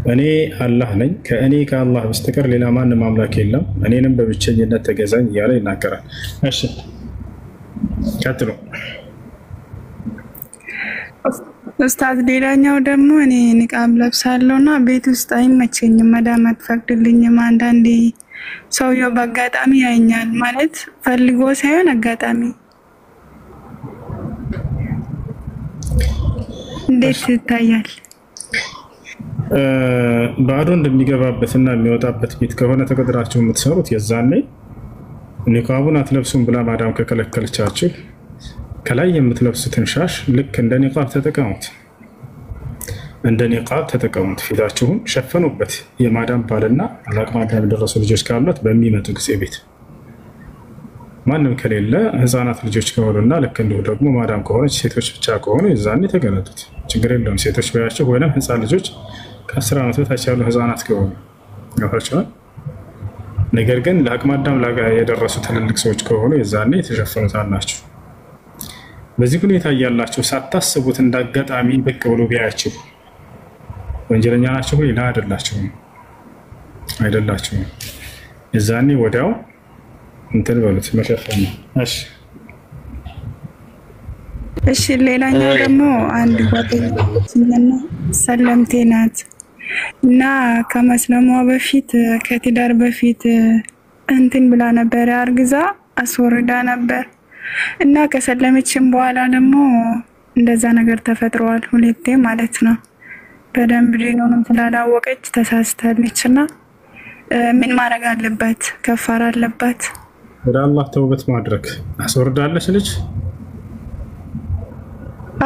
እኔ አላህ ነኝ ከእኔ ከአላህ በስተቀር ሌላ ማንም አምላክ የለም እኔንም በብቸኝነት ተገዛኝ እያለ ይናገራል። እሺ ቀጥሉ ኡስታዝ። ሌላኛው ደግሞ እኔ ንቃብ ለብሳለሁና ቤት ውስጥ አይመቸኝም፣ መዳም አትፈቅድልኝም። አንዳንዴ ሰውየው በአጋጣሚ ያየኛል፣ ማለት ፈልጎ ሳይሆን አጋጣሚ። እንዴት ይታያል? ባዶ እንደሚገባበትና የሚወጣበት ቤት ከሆነ ተቀጥራችሁ የምትሰሩት የዛኔ ኒቃቡን አትለብሱም ብላ ማዳም ከከለከለቻችሁ ከላይ የምትለብሱትን ሻሽ ልክ እንደ ኒቃብ ተጠቀሙት። እንደ ኒቃብ ተጠቀሙት። ፊታችሁን ሸፈኑበት። የማዳም ባልና ለአቅመ አዳም የደረሱ ልጆች ካሏት በሚመጡ ጊዜ ቤት ማንም ከሌለ ህፃናት ልጆች ከሆኑና ልክ እንዲሁ ደግሞ ማዳም ከሆነች ሴቶች ብቻ ከሆኑ የዛኔ ተገለጡት። ችግር የለውም። ሴቶች ባያቸው ወይም ህፃን ልጆች ከ10 ዓመት በታች ያሉ ህፃናት ከሆኑ ያፋቸዋል። ነገር ግን ለአቅመ አዳም የደረሱ ትልልቅ ሰዎች ከሆኑ የዛኔ የተሸፈኑታላችሁ። በዚህ ሁኔታ እያላችሁ ሳታስቡት እንዳጋጣሚ ብቅ ብሎ ቢያያችሁ ወንጀለኛ ናችሁ ወይ? ላ አይደላችሁም። የዛኔ ወዲያው እንትን በሉት መሸፈን ነው። እሺ ሌላኛው ደግሞ አንድ ጓደኛዬ ሰለምቴ ናት እና ከመስለሟ በፊት ከትዳር በፊት እንትን ብላ ነበር፣ አርግዛ አስወርዳ ነበር እና ከሰለመችም በኋላ ደግሞ እንደዛ ነገር ተፈጥሯል፣ ሁለቴ ማለት ነው። በደንብ ዲኑንም ስላላወቀች ተሳስታለች እና ምን ማድረግ አለባት? ከፋራ አለባት? ወደ አላህ ተውበት ማድረግ። አስወርዳለች ልጅ?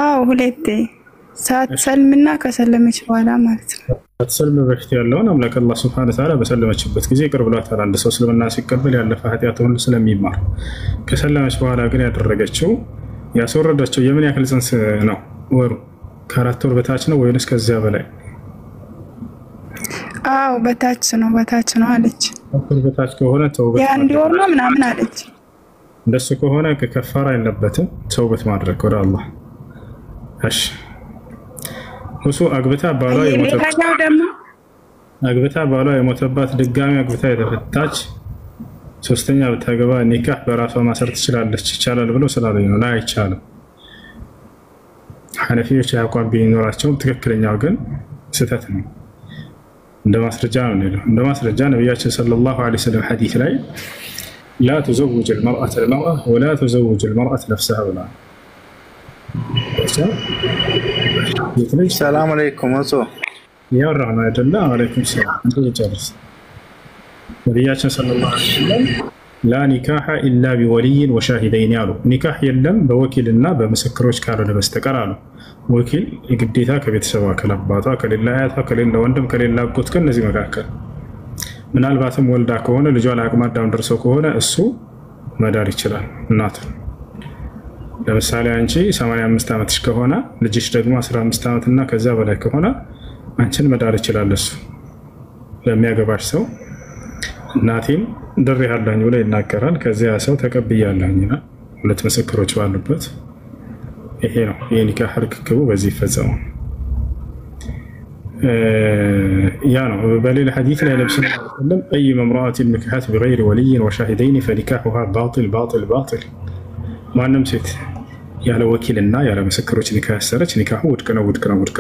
አዎ ሁለቴ ሳትሰልምና ከሰለመች በኋላ ማለት ነው። ሳትሰልም በፊት ያለውን አምላክ አላህ ሱብሓነሁ ወተዓላ በሰለመችበት ጊዜ ይቅር ብሏታል። አንድ ሰው እስልምና ሲቀበል ያለፈ ኃጢአት ሁሉ ስለሚማር። ከሰለመች በኋላ ግን ያደረገችው ያስወረደችው የምን ያክል ጽንስ ነው? ወሩ ከ4 ወር በታች ነው ወይንስ ከዚያ በላይ? አዎ በታች ነው አለች። በታች ከሆነ ተውበት የአንድ ወር ነው ምናምን አለች። እንደሱ ከሆነ ከከፋራ የለበትም ተውበት ማድረግ ወደ አላህ። እሺ እሱ አግብታ ባሏ የሞተባት ድጋሚ አግብታ የተፈታች ሶስተኛ ብታገባ ኒካህ በራሷ ማሰር ትችላለች። ይቻላል ብሎ ስላሉኝ ነው። ላይ አይቻልም። ሐነፊዎች ያቋም ቢኖራቸውም ትክክለኛው ግን ስህተት ነው። እንደ ማስረጃ ነው። እንደ ማስረጃ ነብያችን ሰለላሁ ዐለይሂ ወሰለም ሐዲስ ላይ لا تزوج المرأة المرأة ولا تزوج المرأة نفسها ولا. السلام عليكم وصو يا رحمة الله عليكم السلام. انت جالس نبياتنا صلى الله عليه وسلم لا نكاح إلا بولي وشاهدين ያሉ ኒካህ የለም በወኪልና በምስክሮች ካልሆነ በስተቀር አሉ። ወኪል የግዴታ ከቤተሰቧ ከአባቷ ከሌላ አያቷ ከሌላ ወንድም ከሌላ አጎት ከነዚህ መካከል ምናልባትም ወልዳ ከሆነ ልጇ ለአቅመ አዳም ደርሶ ከሆነ እሱ መዳር ይችላል። እናት ለምሳሌ አንቺ 85 ዓመትሽ ከሆነ ልጅሽ ደግሞ 15 ዓመት እና ከዛ በላይ ከሆነ አንቺን መዳር ይችላል እሱ። ለሚያገባሽ ሰው እናቴን ድሬ ያለኝ ብሎ ይናገራል። ከዚያ ሰው ተቀብያለሁና ሁለት ምስክሮች ባሉበት ይሄ ነው የኒካህ ርክክቡ በዚህ ይፈጸማል። ያ ነው በሌላ ሐዲስ ላይ ነብዩ ሰለላሁ ዐለይሂ ወሰለም አይ መምራአት ንካሐት بغير ولي وشاهدين فنكاحها باطل باطل باطل። ማንም ሴት ያለ ወኪልና ያለ ምስክሮች ኒካህ ያሰረች ኒካሁ ውድቅ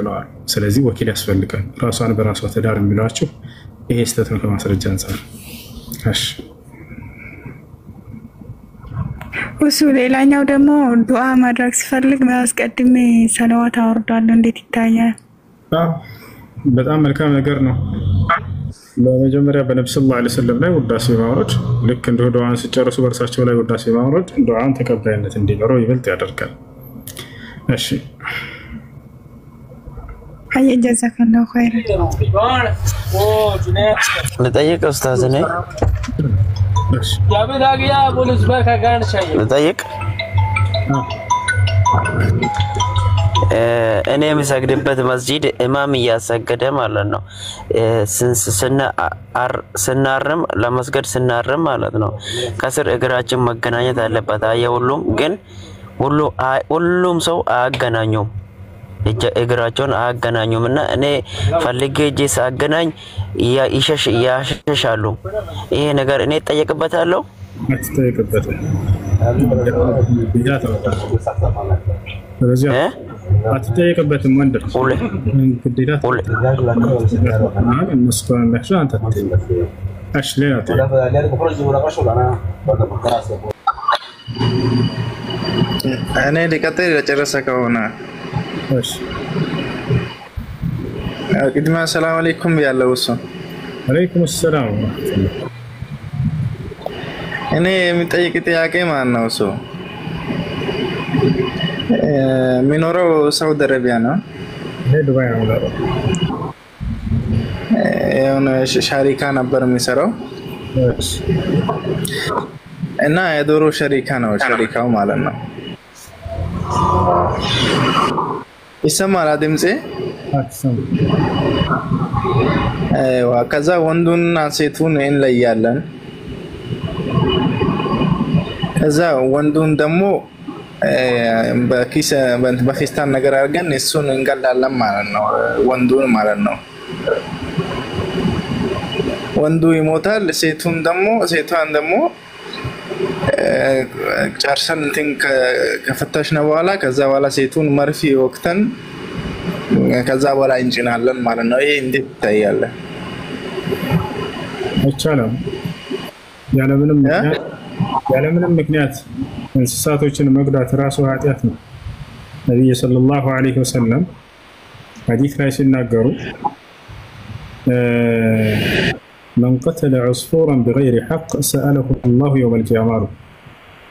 ነው። ስለዚህ ወኪል ያስፈልጋል። ራሷን በራሷ ተዳር የሚሏችሁ ይሄ ስህተት ነው ከማስረጃ አንፃር። እሺ እሱ ሌላኛው ደግሞ ዱዓ ማድረግ ሲፈልግ ማስቀድሜ ሰለዋት አወርዳለሁ። እንዴት ይታያል? በጣም መልካም ነገር ነው። በመጀመሪያ በነብዩ ሰለላሁ ዐለይሂ ወሰለም ላይ ውዳሴ ማውረድ ልክ እንደ ዱዓን ሲጨርሱ በእርሳቸው ላይ ውዳሴ ማውረድ ዱዓን ተቀባይነት እንዲኖረው ይበልጥ ያደርጋል። እሺ አይ ጀዛከላሁ ኸይር። ልጠይቅ ኡስታዝ ነኝ። ልጠይቅ እኔ የምሰግድበት መስጂድ ኢማም እያሰገደ ማለት ነው። ስናርም ለመስገድ ስናርም ማለት ነው ከስር እግራችን መገናኘት አለበት። ሁሉም ግን ሁሉም ሰው አያገናኙም። እግራቸውን አያገናኙምና እኔ ፈልጌ እጄ ሳገናኝ ያሸሻሉ። ይሄ ነገር እኔ እጠየቅበታለሁ? አትጠየቅበትም። ስለዚህ አትጠየቅበትም። ወንድ ግዴታ እነሱ ናቸው። አንተ እሺ ሌላ እኔ ልቀጥል ለጨረሰ ከሆነ እሺ። ቅድሚያ ሰላም አለይኩም ያለው እሱ አለይኩም ሰላም። እኔ የሚጠይቅ ጥያቄ ማን ነው? እሱ የሚኖረው ሳውዲ አረቢያ ነው። ዱባይ ነው። የሆነ ሻሪካ ነበር የሚሰራው እና የዶሮ ሸሪካ ነው። ሸሪካው ማለት ነው። ይሰማል ድምጼ? አይዋ ከዛ ወንዱንና ሴቱን እንለያለን። ከዛ ወንዱን ደግሞ በኪስታን ነገር አድርገን እሱን እንገላለን ማለት ነው። ወንዱን ማለት ነው። ወንዱ ይሞታል። ሴቷን ደግሞ ጨርሰን እንትን ከፈተሽነው በኋላ ከዛ በኋላ ሴቱን መርፌ ወቅተን ከዛ በኋላ እንጭናለን ማለት ነው። ይሄ እንዴት ይታያል? አይቻልም። ያለምንም ምክንያት እንስሳቶችን መጉዳት ራሱ ኃጢአት ነው። ነብዩ ሰለላሁ ዐለይሂ ወሰለም ሐዲስ ላይ ሲናገሩ من قتل عصفورا بغير حق سأله الله يوم القيامة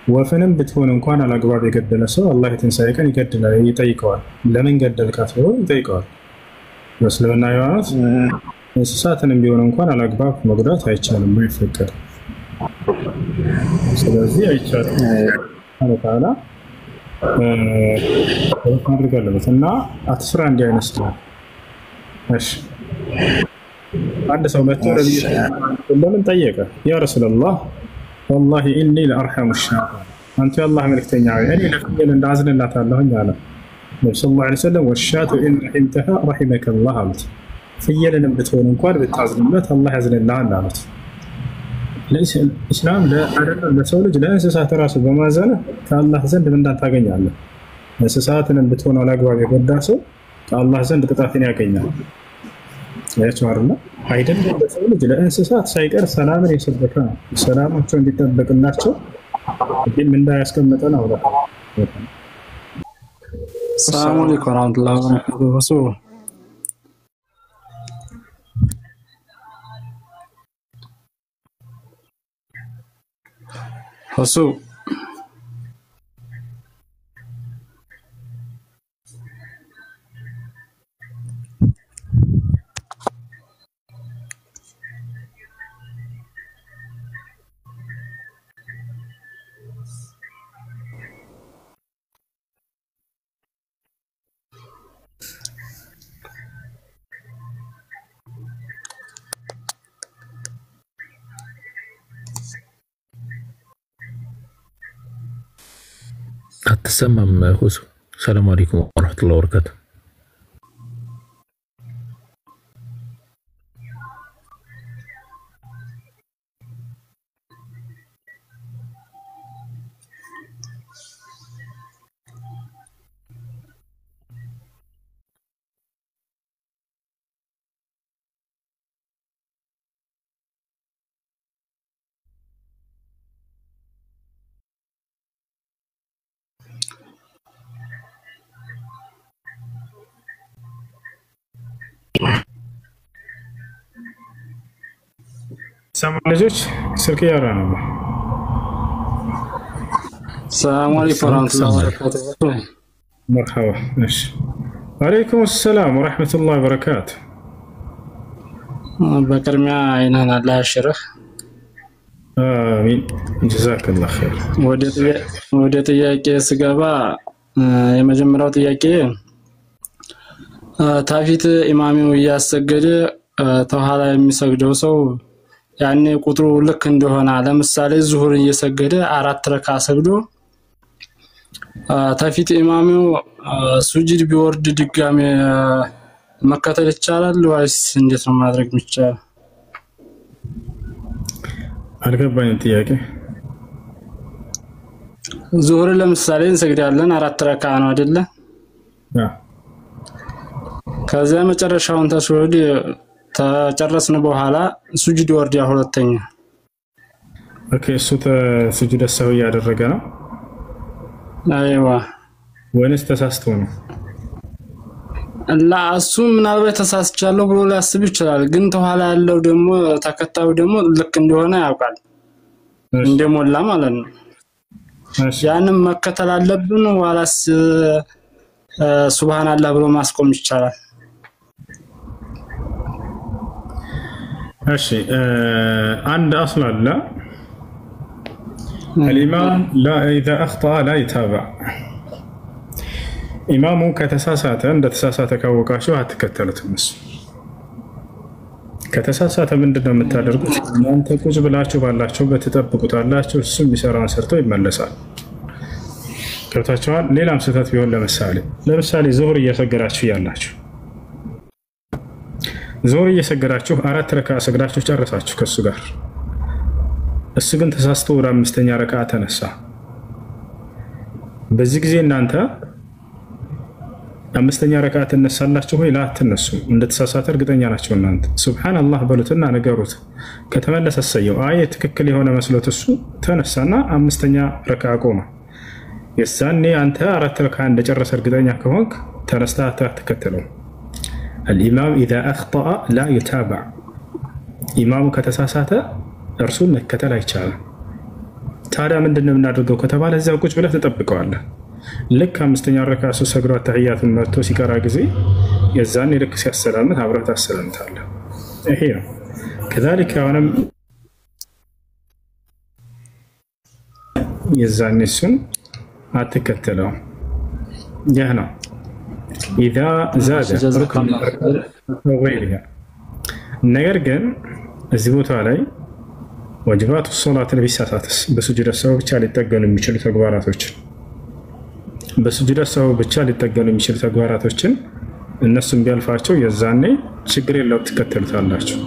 ወፍንም ብትሆን እንኳን አላግባብ የገደለ ሰው አላህ የትንሣኤ ቀን ይጠይቀዋል። ለምን ገደልካት ብሎ ይጠይቀዋል። በእስልምና ሃይማኖት እንስሳትንም ቢሆን እንኳን አላግባብ መጉዳት አይቻልም፣ አይፈቀድም። ስለዚህ አይቻልም ማለት አላ አድርጋለበት እና አትስራ እንዲህ አይነት ስራ። እሺ አንድ ሰው መጥቶ ለምን ጠየቀ? ያ ረሱላህ والله إني لأرحم الشاة أنت يا الله ملك تنياوي أني لفيل أن أعزل الله تعالى على النبي صلى الله عليه وسلم والشاة إن رحمتها رحمك الله عمت فيل أن بتكون انقوال بالتعزل الله يعزل الله عمت ليس الإسلام لا أعلم لسولج لا أنسسات راسه بما زاله كالله زند من دان تاقين الله أنسسات أن بتكون على أقوال يقول داسه كالله زند قطعتين يقين ያቻርና አይደለም በሰው ልጅ ለእንስሳት ሳይቀር ሰላምን የሰበከ ነው። ሰላማቸው እንዲጠበቅላቸው ግን እንዳያስቀምጠ ነው። ሰላም አለይኩም ወራህመቱላሂ ወበረካቱሁ። ሆሱ አትሰማም ሁሱ? ሰላም አለይኩም ወራህመቱላሂ ወበረካቱሁ። ልጆች ስልክ ያወራ ነው። ሰላም አለይኩም ወራህመቱላሂ ወበረካቱሁ። መርሐባ። እሺ ወአለይኩም ሰላም ወራህመቱላሂ ወበረካቱሁ። በቅድሚያ አይናን አላህ ያሽርህ። አሚን ጀዛከላህ ኸይር። ወደ ጥያቄ ስገባ የመጀመሪያው ጥያቄ ታፊት ኢማሚው እያሰገደ ተኋላ የሚሰግደው ሰው ያኔ ቁጥሩ ልክ እንደሆነ ለምሳሌ ዙሁር እየሰገደ 4 ረካ ሰግዶ ተፊት ኢማሙ ሱጁድ ቢወርድ ድጋሜ መከተል ይቻላል ወይስ እንዴት ነው ማድረግ የሚቻለው? አልገባኝም ጥያቄ። ዙህር ለምሳሌ እንሰግዳለን 4 ረካ ነው አይደለ? ከዛ መጨረሻውን ተስወድ ተጨረስን በኋላ ሱጁድ ወርድ ያ ሁለተኛ። ኦኬ እሱ ተስጁድ ሰው ያደረገ ነው? አይዋ ወይስ ተሳስቶ ነው? እሱ ምናልባት ተሳስቻለሁ ብሎ ሊያስብ ይችላል። ግን ተኋላ ያለው ደግሞ ተከታዩ ደግሞ ልክ እንደሆነ ያውቃል እንደሞላ ማለት ነው። ያንን መከተል አለብን ወላስ ሱብሃንአላህ ብሎ ማስቆም ይቻላል? እሺ عند اصل لا الامام لا اذا اخطا لا يتابع ኢማሙ ከተሳሳተ እንደተሳሳተ ካወቃችሁ አትከተሉትም። እሱ ከተሳሳተ ምንድነው የምታደርጉት? እናንተ ቁጭ ብላችሁ ባላችሁ በተጠብቁታላችሁ እሱ የሚሰራውን ሰርቶ ይመለሳል። ከታችኋል። ሌላም ስህተት ቢሆን ለምሳሌ ዙህር እየሰገዳችሁ ያላችሁ ዙህር እየሰገዳችሁ 4 ረካ ሰግዳችሁ ጨረሳችሁ ከሱ ጋር እሱ ግን ተሳስቶ ወደ 5ኛ ረካ ተነሳ። በዚህ ጊዜ እናንተ 5ኛ ረካ ተነሳላችሁ ወይ ላትነሱ? እንደተሳሳተ እርግጠኛ ናቸው እናንተ። ሱብሃንአላህ በሉትና ነገሩት። ከተመለሰ ሰየው ትክክል የሆነ መስሎት እሱ ተነሳና 5ኛ ረካ ቆመ። የሳኔ አንተ 4 ረካ እንደጨረሰ እርግጠኛ ከሆንክ ተነስታ አትከተለው። الإمام إذا أخطأ لا يتابع إمامه ከተሳሳተ እርሱን መከተል አይቻልም። ታዲያ ምንድነው የምናደርገው ከተባለ እዛው ቁጭ ብለህ ተጠብቀዋለህ። ልክ 5ኛ ረካ ሰግዶ ተህያቱን መጥቶ ሲቀራ ጊዜ የዛኔ ልክ ሲያሰላምት አብረህ ታሰላምታለህ። ይሄ ነው። كذلك አሁንም የዛኔ እሱን አትከተለው። ይህ ነው إذا زاد ركن وغيرها ነገር ግን እዚህ ቦታ ላይ ዋጅባቱ ሶላት ለቢሳሳትስ በሱጁድ ሰው ብቻ ሊጠገኑ የሚችሉ ተግባራቶችን በሱጁድ ሰው ብቻ ሊጠገኑ የሚችሉ ተግባራቶችን እነሱም ቢያልፋቸው የዛኔ ችግር የለው ትከተሉታላችሁ።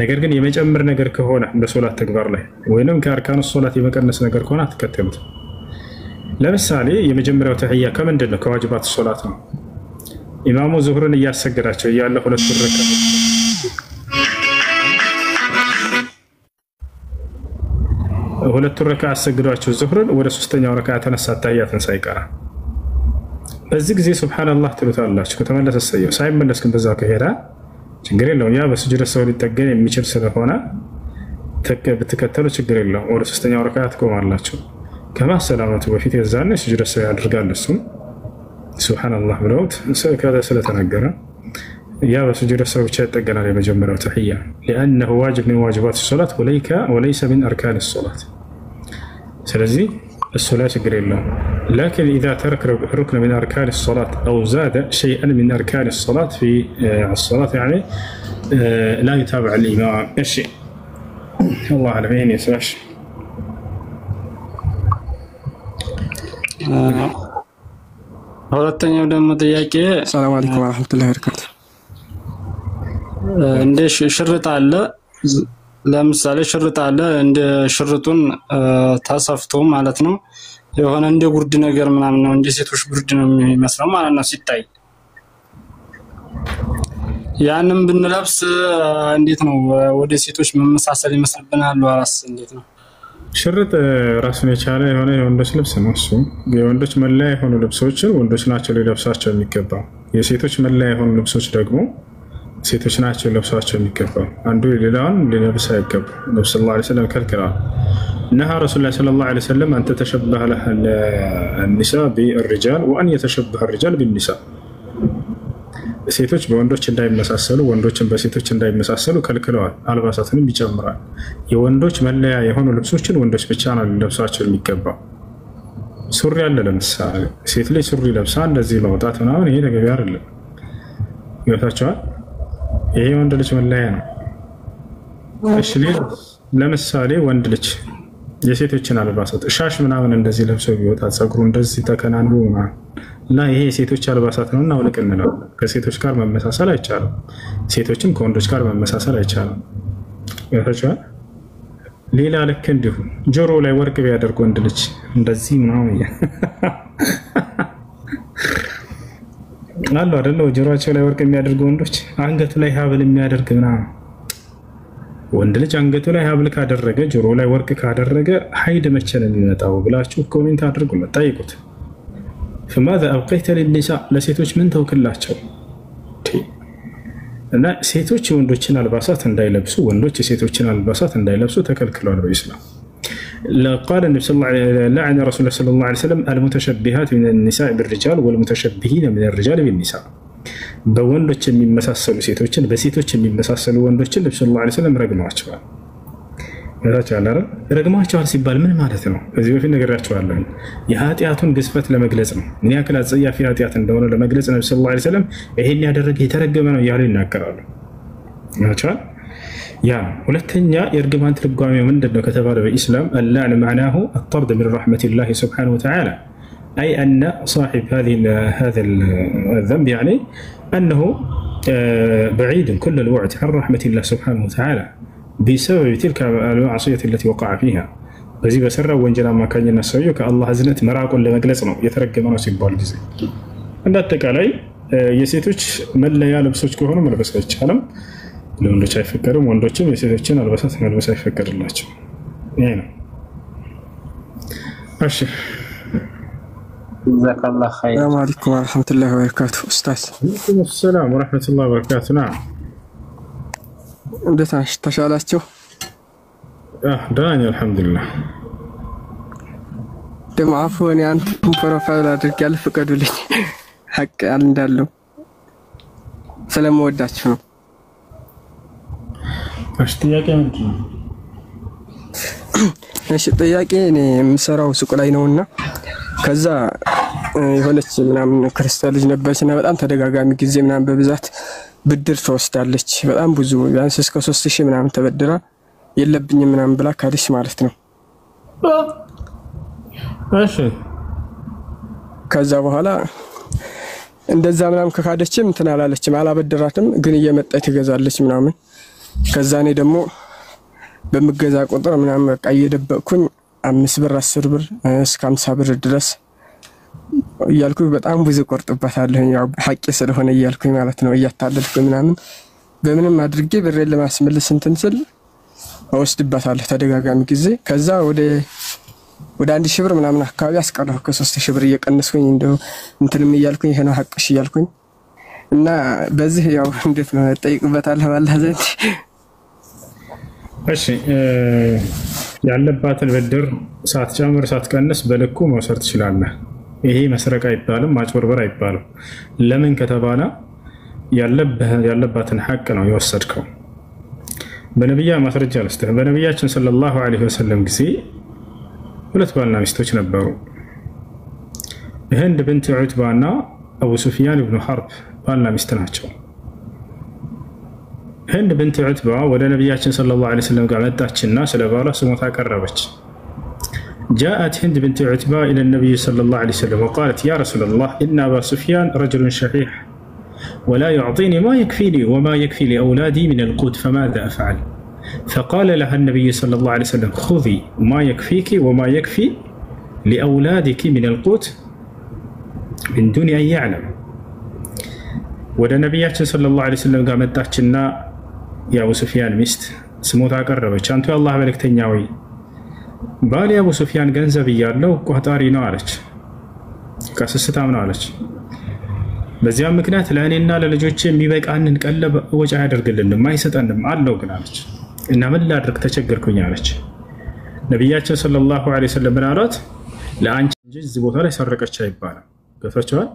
ነገር ግን የመጨመር ነገር ከሆነ በሶላት ተግባር ላይ ወይንም ከአርካኑ ሶላት የመቀነስ ነገር ከሆነ አትከተሉት። ለምሳሌ የመጀመሪያው ተህያ ከምንድን ነው? ከዋጅባት ሶላት ነው። ኢማሙ ዙህርን እያሰገዳቸው ያለ 2 ረካ ሁለት ረካ አሰግዷቸው ዙህርን ወደ 3ኛው ረካ ተነሳ ተህያትን ሳይቀራ በዚህ ጊዜ ሱብሃንአላህ ትሉታላችሁ። ከተመለሰ ሰየው ሳይመለስ ግን በዛው ከሄዳ ችግር የለውም። ያ በሱጁድ ሰው ሊጠገን የሚችል ስለሆነ ብትከተሉ ችግር የለውም። ወደ 3ኛው ረካ ትቆማላችሁ። ከማሰላመቱ በፊት የዛኔ ሱጁድ ሰው ያደርጋል። እሱም ሱብሃንአላህ ብለውት ስለተነገረ ያ በሱጁድ ሰው ብቻ ይጠገናል የመጀመሪያው ተህያ لأنه واجب من واجبات الصلاة وليس من أركان الصلاة። ስለዚህ እሱ ላይ ችግር የለውም። لكن إذا ترك ركن من أركان الصلاة أو زاد شيئا من أركان الصلاة في الصلاة يعني لا يتابع الإمام. إيش الله أعلم يعني يسمعش. ሁለተኛው ደግሞ ጥያቄ ሰላም አለይኩም ወራህመቱላሂ ወበረካቱ። እንደ ሽርጥ አለ ለምሳሌ ሽርጥ አለ እንደ ሽርጡን ታሰፍቶ ማለት ነው የሆነ እንደ ጉርድ ነገር ምናምን ነው እንደ ሴቶች ጉርድ ነው የሚመስለው ማለት ነው ሲታይ። ያንን ብንለብስ እንዴት ነው ወደ ሴቶች መመሳሰል ይመስልብናል ወራስ እንዴት ነው? ሽርጥ ራሱን የቻለ የሆነ የወንዶች ልብስ ነው። እሱ የወንዶች መለያ የሆኑ ልብሶችን ወንዶች ናቸው ሊለብሳቸው የሚገባው። የሴቶች መለያ የሆኑ ልብሶች ደግሞ ሴቶች ናቸው ሊለብሳቸው የሚገባው። አንዱ ሌላውን ሊለብስ አይገባም። ነብዩ ሰለላሁ ዐለይሂ ወሰለም ከልክለዋል። ነሃ ረሱሉላህ ሰለላሁ ዐለይሂ ወሰለም አን ተተሸበህ النساء بالرجال وان يتشبه الرجال بالنساء ሴቶች በወንዶች እንዳይመሳሰሉ ወንዶችን በሴቶች እንዳይመሳሰሉ ከልክለዋል። አልባሳትንም ይጨምራል። የወንዶች መለያ የሆኑ ልብሶችን ወንዶች ብቻ ነው ሊለብሳቸው የሚገባው። ሱሪ አለ ለምሳሌ ሴት ላይ ሱሪ ለብሳ እንደዚህ መውጣት ምናምን ይሄ ተገቢ አይደለም። ይወታቸዋል። ይሄ ወንድ ልጅ መለያ ነው። እሺ ለምሳሌ ወንድ ልጅ የሴቶችን አልባሳት ሻሽ ምናምን እንደዚህ ለብሶ ቢወጣ ፀጉሩ እንደዚህ ተከናንቦ ምናምን እና ይሄ የሴቶች አልባሳት ነውና አውልቅ እንላለን። ከሴቶች ጋር መመሳሰል አይቻልም። ሴቶችም ከወንዶች ጋር መመሳሰል አይቻልም። ያፈቻል። ሌላ ልክ እንዲሁ ጆሮ ላይ ወርቅ ቢያደርግ ወንድ ልጅ እንደዚህ ምናምን አሉ አይደለ? ጆሮአቸው ላይ ወርቅ የሚያደርጉ ወንዶች፣ አንገቱ ላይ ሀብል የሚያደርግ ምናምን ወንድ ልጅ አንገቱ ላይ ሀብል ካደረገ ጆሮ ላይ ወርቅ ካደረገ ሀይድ መቼ ነው የሚመጣው ብላችሁ ኮሜንት አድርጉለት፣ ጠይቁት። فماذا أبقيت للنساء ለሴቶች ምን ተውክላቸው? እና ሴቶች የወንዶችን አልባሳት እንዳይለብሱ፣ ወንዶች የሴቶችን አልባሳት እንዳይለብሱ ተከልክለዋል በኢስላም። قال النبي صلى الله عليه وسلم لعن رسول الله صلى الله عليه وسلم المتشبهات من النساء بالرجال والمتشبهين من الرجال بالنساء በወንዶች የሚመሳሰሉ ሴቶችን በሴቶች የሚመሳሰሉ ወንዶችን ነብዩ ሰለላሁ ዐለይሂ ወሰለም ረግመዋቸዋል። ረግመዋቸዋል ሲባል ምን ማለት ነው? እዚህ በፊት ነግሬያቸዋለሁ። የኃጢአቱን ግዝፈት ለመግለጽ ነው። ምን ያክል አጸያፊ ኃጢአት እንደሆነ ለመግለጽ ነብዩ ሰለላሁ ዐለይሂ ወሰለም ይሄን ያደረገ የተረገመ ነው እያሉ ይናገራሉ። ያቻል ያ ሁለተኛ የእርግማን ትርጓሜው ምንድነው ከተባለ በኢስላም አላን معناه الطرد من رحمة الله سبحانه وتعالى أي أن صاحب هذا الذنب يعني أنه بعيد كل البعد عن رحمة الله سبحانه وتعالى بسبب تلك المعصية التي وقع فيها በዚህ በሰራ ወንጀል አማካኝነት ሰውየው ከአላህ እዝነት መራቁን ለመግለጽ ነው የተረገመ ነው ሲባል ጊዜ እንደ አጠቃላይ የሴቶች መለያ ልብሶች ከሆኑ መልበስ አይቻልም። ለወንዶች አይፈቀድም። ወንዶችም የሴቶችን አልባሳት መልበስ አይፈቀድላቸው። ይሄ ነው። እሺ ጀዛከላህ ኸይር። ሰላም አለይኩም ወራህመቱላሂ ወበረካቱ። ኡስታዝ ወአለይኩም ሰላም ወራህመቱላሂ ወበረካቱ። ና እንዴት ነሽ? ተሻላችሁ? ደህና ነኝ አልሐምዱሊላህ። ደግሞ አፍወን ያን ፕሮፋይል አድርጌያለሁ፣ ፍቀዱልኝ ሐቅ እንዳለው ስለምወዳችሁ ነው። እሺ ጥያቄ ምንድን ነው? እሺ ጥያቄ እኔ የምሰራው ሱቅ ላይ ነውና ከዛ የሆነች ምናምን ክርስቲያን ልጅ ነበረችና በጣም ተደጋጋሚ ጊዜ ምናምን በብዛት ብድር ትወስዳለች። በጣም ብዙ ቢያንስ እስከ 3000 ምናምን ተበድራ የለብኝም ምናምን ብላ ካደች ማለት ነው። እሺ ከዛ በኋላ እንደዛ ምናምን ከካደችም እንትን አላለችም፣ አላበደራትም፣ ግን እየመጣች ትገዛለች ምናምን። ከዛ እኔ ደግሞ በመገዛ ቁጥር ምናምን በቃ እየደበቅኩኝ 5 ብር 10 ብር እስከ 50 ብር ድረስ እያልኩኝ በጣም ብዙ ቆርጥባታለሁ። ያው ሐቂ ስለሆነ እያልኩኝ ማለት ነው፣ እያታለልኩኝ ምናምን በምንም አድርጌ ብሬን ለማስመለስ እንትን ስል ወስድባታለሁ ተደጋጋሚ ጊዜ። ከዛ ወደ 1000 ብር ምናምን አካባቢ አስቀረሁ። ከ3000 ብር እየቀነስኩኝ እንደው እንትንም እያልኩኝ ይሄ ነው ሐቅሽ እያልኩኝ እና በዚህ ያው እንዴት ነው ጠይቅበታለሁ ባላህ ዘንድ። እሺ ያለባትን ብድር ሳትጨምር ሳትቀንስ በልኩ መውሰድ ትችላለህ። ይሄ መስረቅ አይባልም፣ ማጭበርበር አይባልም። ለምን ከተባለ ያለባትን ሐቅ ነው የወሰድከው። በነብያ ማስረጃ ልስጥህ። በነብያችን ሰለላሁ ዐለይሂ ወሰለም ጊዜ ሁለት ባልና ሚስቶች ነበሩ። ህንድ ብንት ዑትባና አቡ ሱፊያን ኢብኑ ሐርብ ባልና ሚስት ናቸው። هند بنت عتبة ولا نبياتنا صلى الله عليه وسلم قامت تحكينا سلا بالا سموتها قربت. جاءت هند بنت عتبة إلى النبي صلى الله عليه وسلم وقالت يا رسول الله إن أبا سفيان رجل شحيح ولا يعطيني ما يكفيني وما يكفي لأولادي من القوت فماذا أفعل؟ فقال لها النبي صلى الله عليه وسلم خذي ما يكفيك وما يكفي لأولادك من القوت من دون أن يعلم. ولا نبياتنا صلى الله عليه وسلم قامت تحكينا የአቡ ሱፊያን ሚስት ስሞታ ቀረበች። አንተ የአላህ መልእክተኛ ወይ ባል የአቡ ሱፊያን ገንዘብ እያለው ቋጣሪ ነው አለች፣ ከስስታም ነው አለች። በዚያም ምክንያት ለእኔና ለልጆቼ የሚበቃንን ቀለብ ወጪ አያደርግልንም አይሰጠንም አለው ግን አለች። እና ምን ላድርግ ተቸገርኩኝ አለች። ነቢያችን ሰለላሁ ዐለይሂ ወሰለም ምን አሏት? ለአንቺ እንጂ እዚህ ቦታ ላይ ሰረቀች አይባልም። ገብቷቸዋል።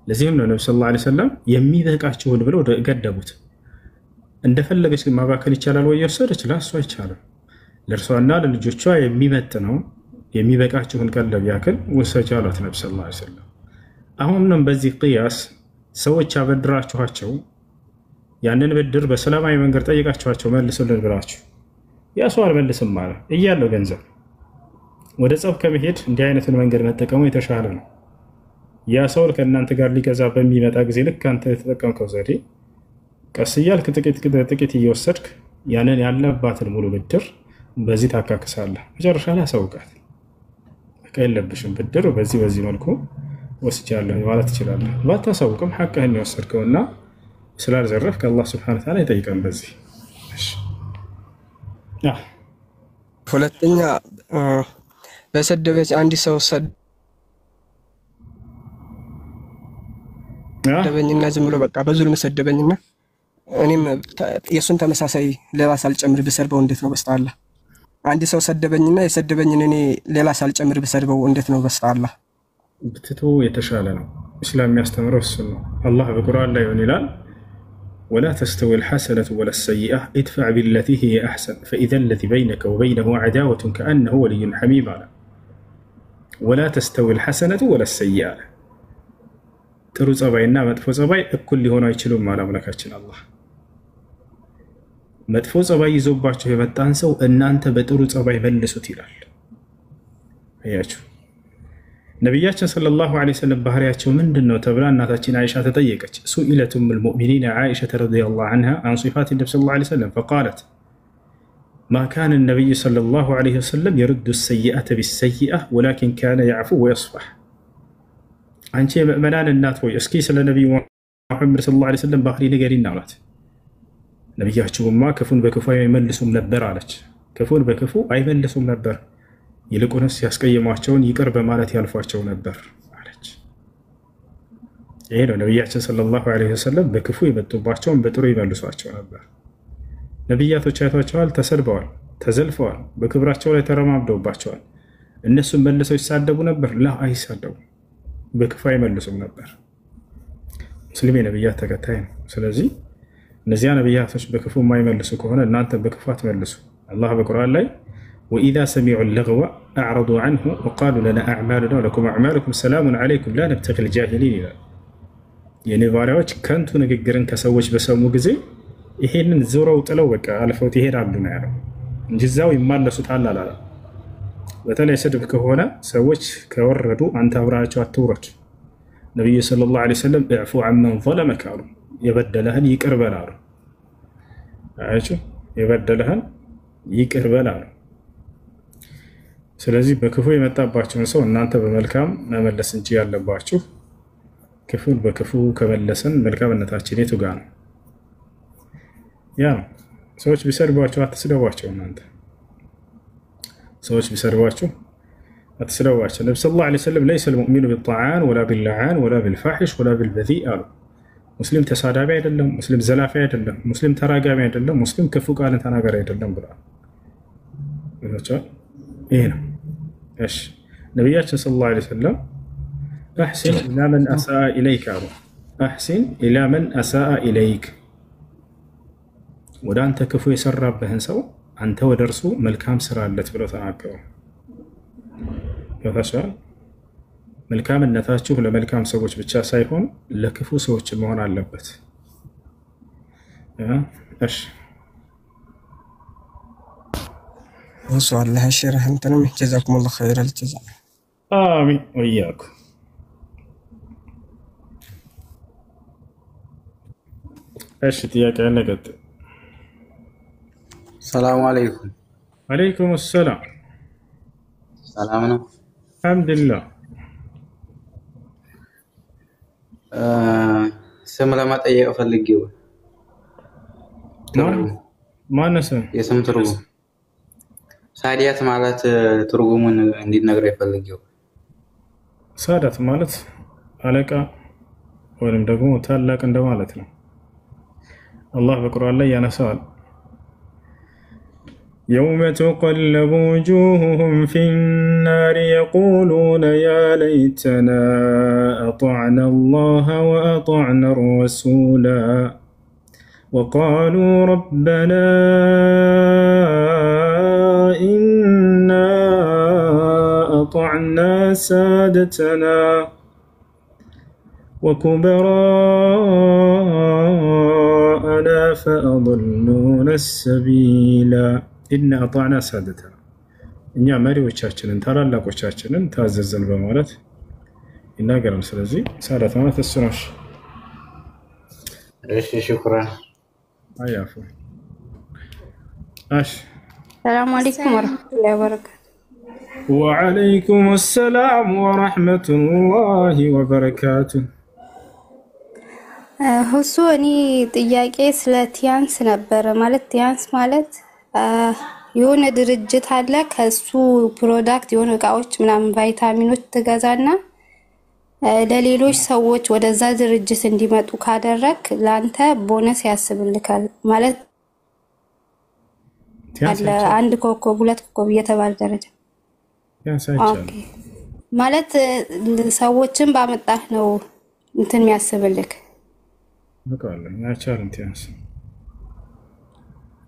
ለዚህም ነው ነብዩ ሰለላሁ ዐለይሂ ወሰለም የሚበቃችሁን ብለው ገደቡት። እንደፈለገች ማባከል ይቻላል ወይ የወሰደች ለእሷ አይቻልም። ለእርሷና ለልጆቿ የሚመጥነው የሚበቃችሁን ቀለብ ያክል ወሰጂ አሏት ነብዩ ሰለላሁ ዐለይሂ ወሰለም። አሁንም በዚህ ቅያስ ሰዎች አበድራችኋቸው ያንን ብድር በሰላማዊ መንገድ ጠይቃችኋቸው መልሱልን ብላችሁ ያ ሰው አልመልስም ማለት እያለው ገንዘብ ወደ ጸብ ከመሄድ እንዲህ አይነቱን መንገድ መጠቀሙ የተሻለ ነው። ያ ሰው ከእናንተ ጋር ሊገዛ በሚመጣ ጊዜ ልክ አንተ የተጠቀምከው ዘዴ ቀስ እያልክ ጥቂት እየወሰድክ ያንን ያለባትን ሙሉ ብድር በዚህ ታካክሳለህ። መጨረሻ ላይ አሳውቃት። በቃ የለብሽም ብድር በዚህ መልኩ ወስጃለሁ ማለት ትችላለህ። ባታሳውቅም ሐቅህን የወሰድከውና ስላልዘረፍክ አላህ ሱብሓነሁ ወተዓላ ይጠይቃል በዚህ። ሁለተኛ በሰደበች አንድ ሰው ሰደበኝና ዝም ብሎ በቃ በዙልም ሰደበኝና እኔም የሱን ተመሳሳይ ሌላ ሳልጨምር ብሰርበው እንዴት ነው በስተአላህ? አንድ ሰው ሰደበኝና የሰደበኝን እኔ ሌላ ሳልጨምር ብሰርበው እንዴት ነው በስተአላህ? ብትቶ የተሻለ ነው። እስላም የሚያስተምረው እሱ ነው። አላህ በቁርአን ላይ ይላል ولا تستوي الحسنة ولا السيئة ادفع بالتي هي أحسن فإذا الذي بينك وبينه عداوة كأنه ولي حميم على ولا تستوي الحسنة ولا السيئة ጥሩ ጸባይና መጥፎ ጸባይ እኩል ሊሆኑ አይችሉም ማለት አምላካችን አላህ። መጥፎ ጸባይ ይዞባችሁ የመጣን ሰው እናንተ በጥሩ ጸባይ መልሱት ይላል። አያችሁ ነብያችን ሰለላሁ ዐለይሂ ወሰለም ባህሪያቸው ምንድነው ተብላ እናታችን አይሻ ተጠየቀች። ሱኢለት ኡሙል ሙእሚኒን አይሻ ረዲየላሁ ዐንሃ عن صفات النبي صلى الله عليه وسلم فقالت ما كان النبي صلى الله عليه وسلم يرد السيئة بالسيئة ولكن كان يعفو ويصفح አንቺ የምእመናን እናት ሆይ እስኪ ስለ ነብዩ መሐመድ ሰለላሁ ዐለይሂ ወሰለም ባህሪ ንገሪና አላት። ነብያችሁማ ክፉን በክፉ አይመልሱም ነበር አለች። ክፉን በክፉ አይመልሱም ነበር፣ ይልቁንስ ያስቀየሟቸውን ይቅር በማለት ያልፏቸው ነበር አለች። ይሄ ነው ነብያችን ሰለላሁ ዐለይሂ ወሰለም በክፉ የመጡባቸውን በጥሩ ይመልሷቸው ነበር። ነብያቶች አይቷቸዋል፣ ተሰድበዋል፣ ተዘልፈዋል፣ በክብራቸው ላይ ተረማምደውባቸዋል። እነሱም መልሰው ይሳደቡ ነበር? ላ አይሳደቡ፣ በክፉ አይመልሱም ነበር። ሙስሊም የነብያት ተከታይ ነው። ስለዚህ እነዚያ ነብያቶች በክፉ የማይመልሱ ከሆነ እናንተ በክፉ አትመልሱ። አላህ በቁርአን ላይ وإذا سمعوا اللغو أعرضوا عنه وقالوا لنا أعمالنا ولكم أعمالكم سلام عليكم لا نبتغي الجاهلين ይላል። የኔ ባሪያዎች ከንቱ ንግግርን ከሰዎች በሰሙ ጊዜ ይሄንን ዞረው ጥለው በቃ አልፈውት ይሄዳሉ ነው ያለው እንጂ እዛው ይማለሱታል አላለም። በተለይ ስድብ ከሆነ ሰዎች ከወረዱ አንተ አብራቸው አትውረድ። ነብዩ ሰለላሁ ዐለይሂ ወሰለም እዕፉ ዐመን ظلمك አሉ። የበደለህን ይቅር በል አሉ። አይቹ የበደለህን ይቅር በል አሉ። ስለዚህ በክፉ የመጣባቸውን ሰው እናንተ በመልካም መመለስ እንጂ ያለባችሁ ክፉን በክፉ ከመለስን መልካምነታችን የቱ ጋር ነው? ያ ነው። ሰዎች ቢሰድቧቸው አትስደቧቸው። እናንተ ሰዎች ቢሰድቧቸው አትስደቧቸው። ነብዩ ሰለላሁ ዐለይሂ ወሰለም ليس المؤمن بالطعان ولا باللعان ولا بالفاحش ولا بالبذيء አሉ። ሙስሊም ተሳዳቢ አይደለም፣ ሙስሊም ዘላፊ አይደለም፣ ሙስሊም ተራጋሚ አይደለም፣ ሙስሊም ክፉ ቃልን ተናጋሪ አይደለም ብለዋል። ይሄ ነው። እሺ ነብያችን ሰለላሁ ዐለይሂ ወሰለም أحسن إلى من أساء إليك አሉ። أحسن إلى من أساء إليك ወደ አንተ ክፉ የሰራብህን ሰው አንተ ወደ እርሱ መልካም ስራለት ብለው ተናገሩ። ያታሻል መልካምነታችሁ ለመልካም ሰዎች ብቻ ሳይሆን ለክፉ ሰዎች መሆን አለበት። እሺ ወሰላህ ሸርህ እንተንም ጀዛኩሙላህ ኸይረል ጀዛ። አሚን ወያኩም። እሺ ጥያቄ አለቀጥ። ሰላም አለይኩም። ወአለይኩም ሰላም። ሰላም ነው? አልሐምዱሊላህ። ስም ለመጠየቅ ፈልጌው። ማነው ስም? የስም ትርጉም ሳዲያት ማለት ትርጉሙን እንዲነግረኝ ፈልጌው። ሳዳት ማለት አለቃ ወይም ደግሞ ታላቅ እንደማለት ነው። አላህ በቁርአን ላይ ያነሳዋል። يوم تقلب وجوههم في النار يقولون يا ليتنا أطعنا الله وأطعنا الرسولا وقالوا ربنا إنا أطعنا سادتنا وكبراءنا فأضلونا السبيلا إنا أطعنا سادتنا እኛ መሪዎቻችንን ታላላቆቻችንን ታዘዘን በማለት ይናገራል። ስለዚህ ሳዳት ማለት እሱ ነው። እሺ ሽኩራን አያፉ እሺ ሰላም አለይኩም ወራህመቱላሂ ወበረካቱ። ወአለይኩም ሰላም ወራህመቱላሂ ወበረካቱ። ሁሱ እኔ ጥያቄ ስለ ቲያንስ ነበረ። ማለት ቲያንስ ማለት የሆነ ድርጅት አለ ከሱ ፕሮዳክት የሆነ እቃዎች ምናምን ቫይታሚኖች ትገዛና ለሌሎች ሰዎች ወደዛ ድርጅት እንዲመጡ ካደረክ ላንተ ቦነስ ያስብልካል ማለት አለ። አንድ ኮከብ ሁለት ኮከብ እየተባለ ደረጃ ኦኬ ማለት ሰዎችን ባመጣህ ነው እንትን የሚያስብልክ በቃለ ያቻልን ቲያንስ።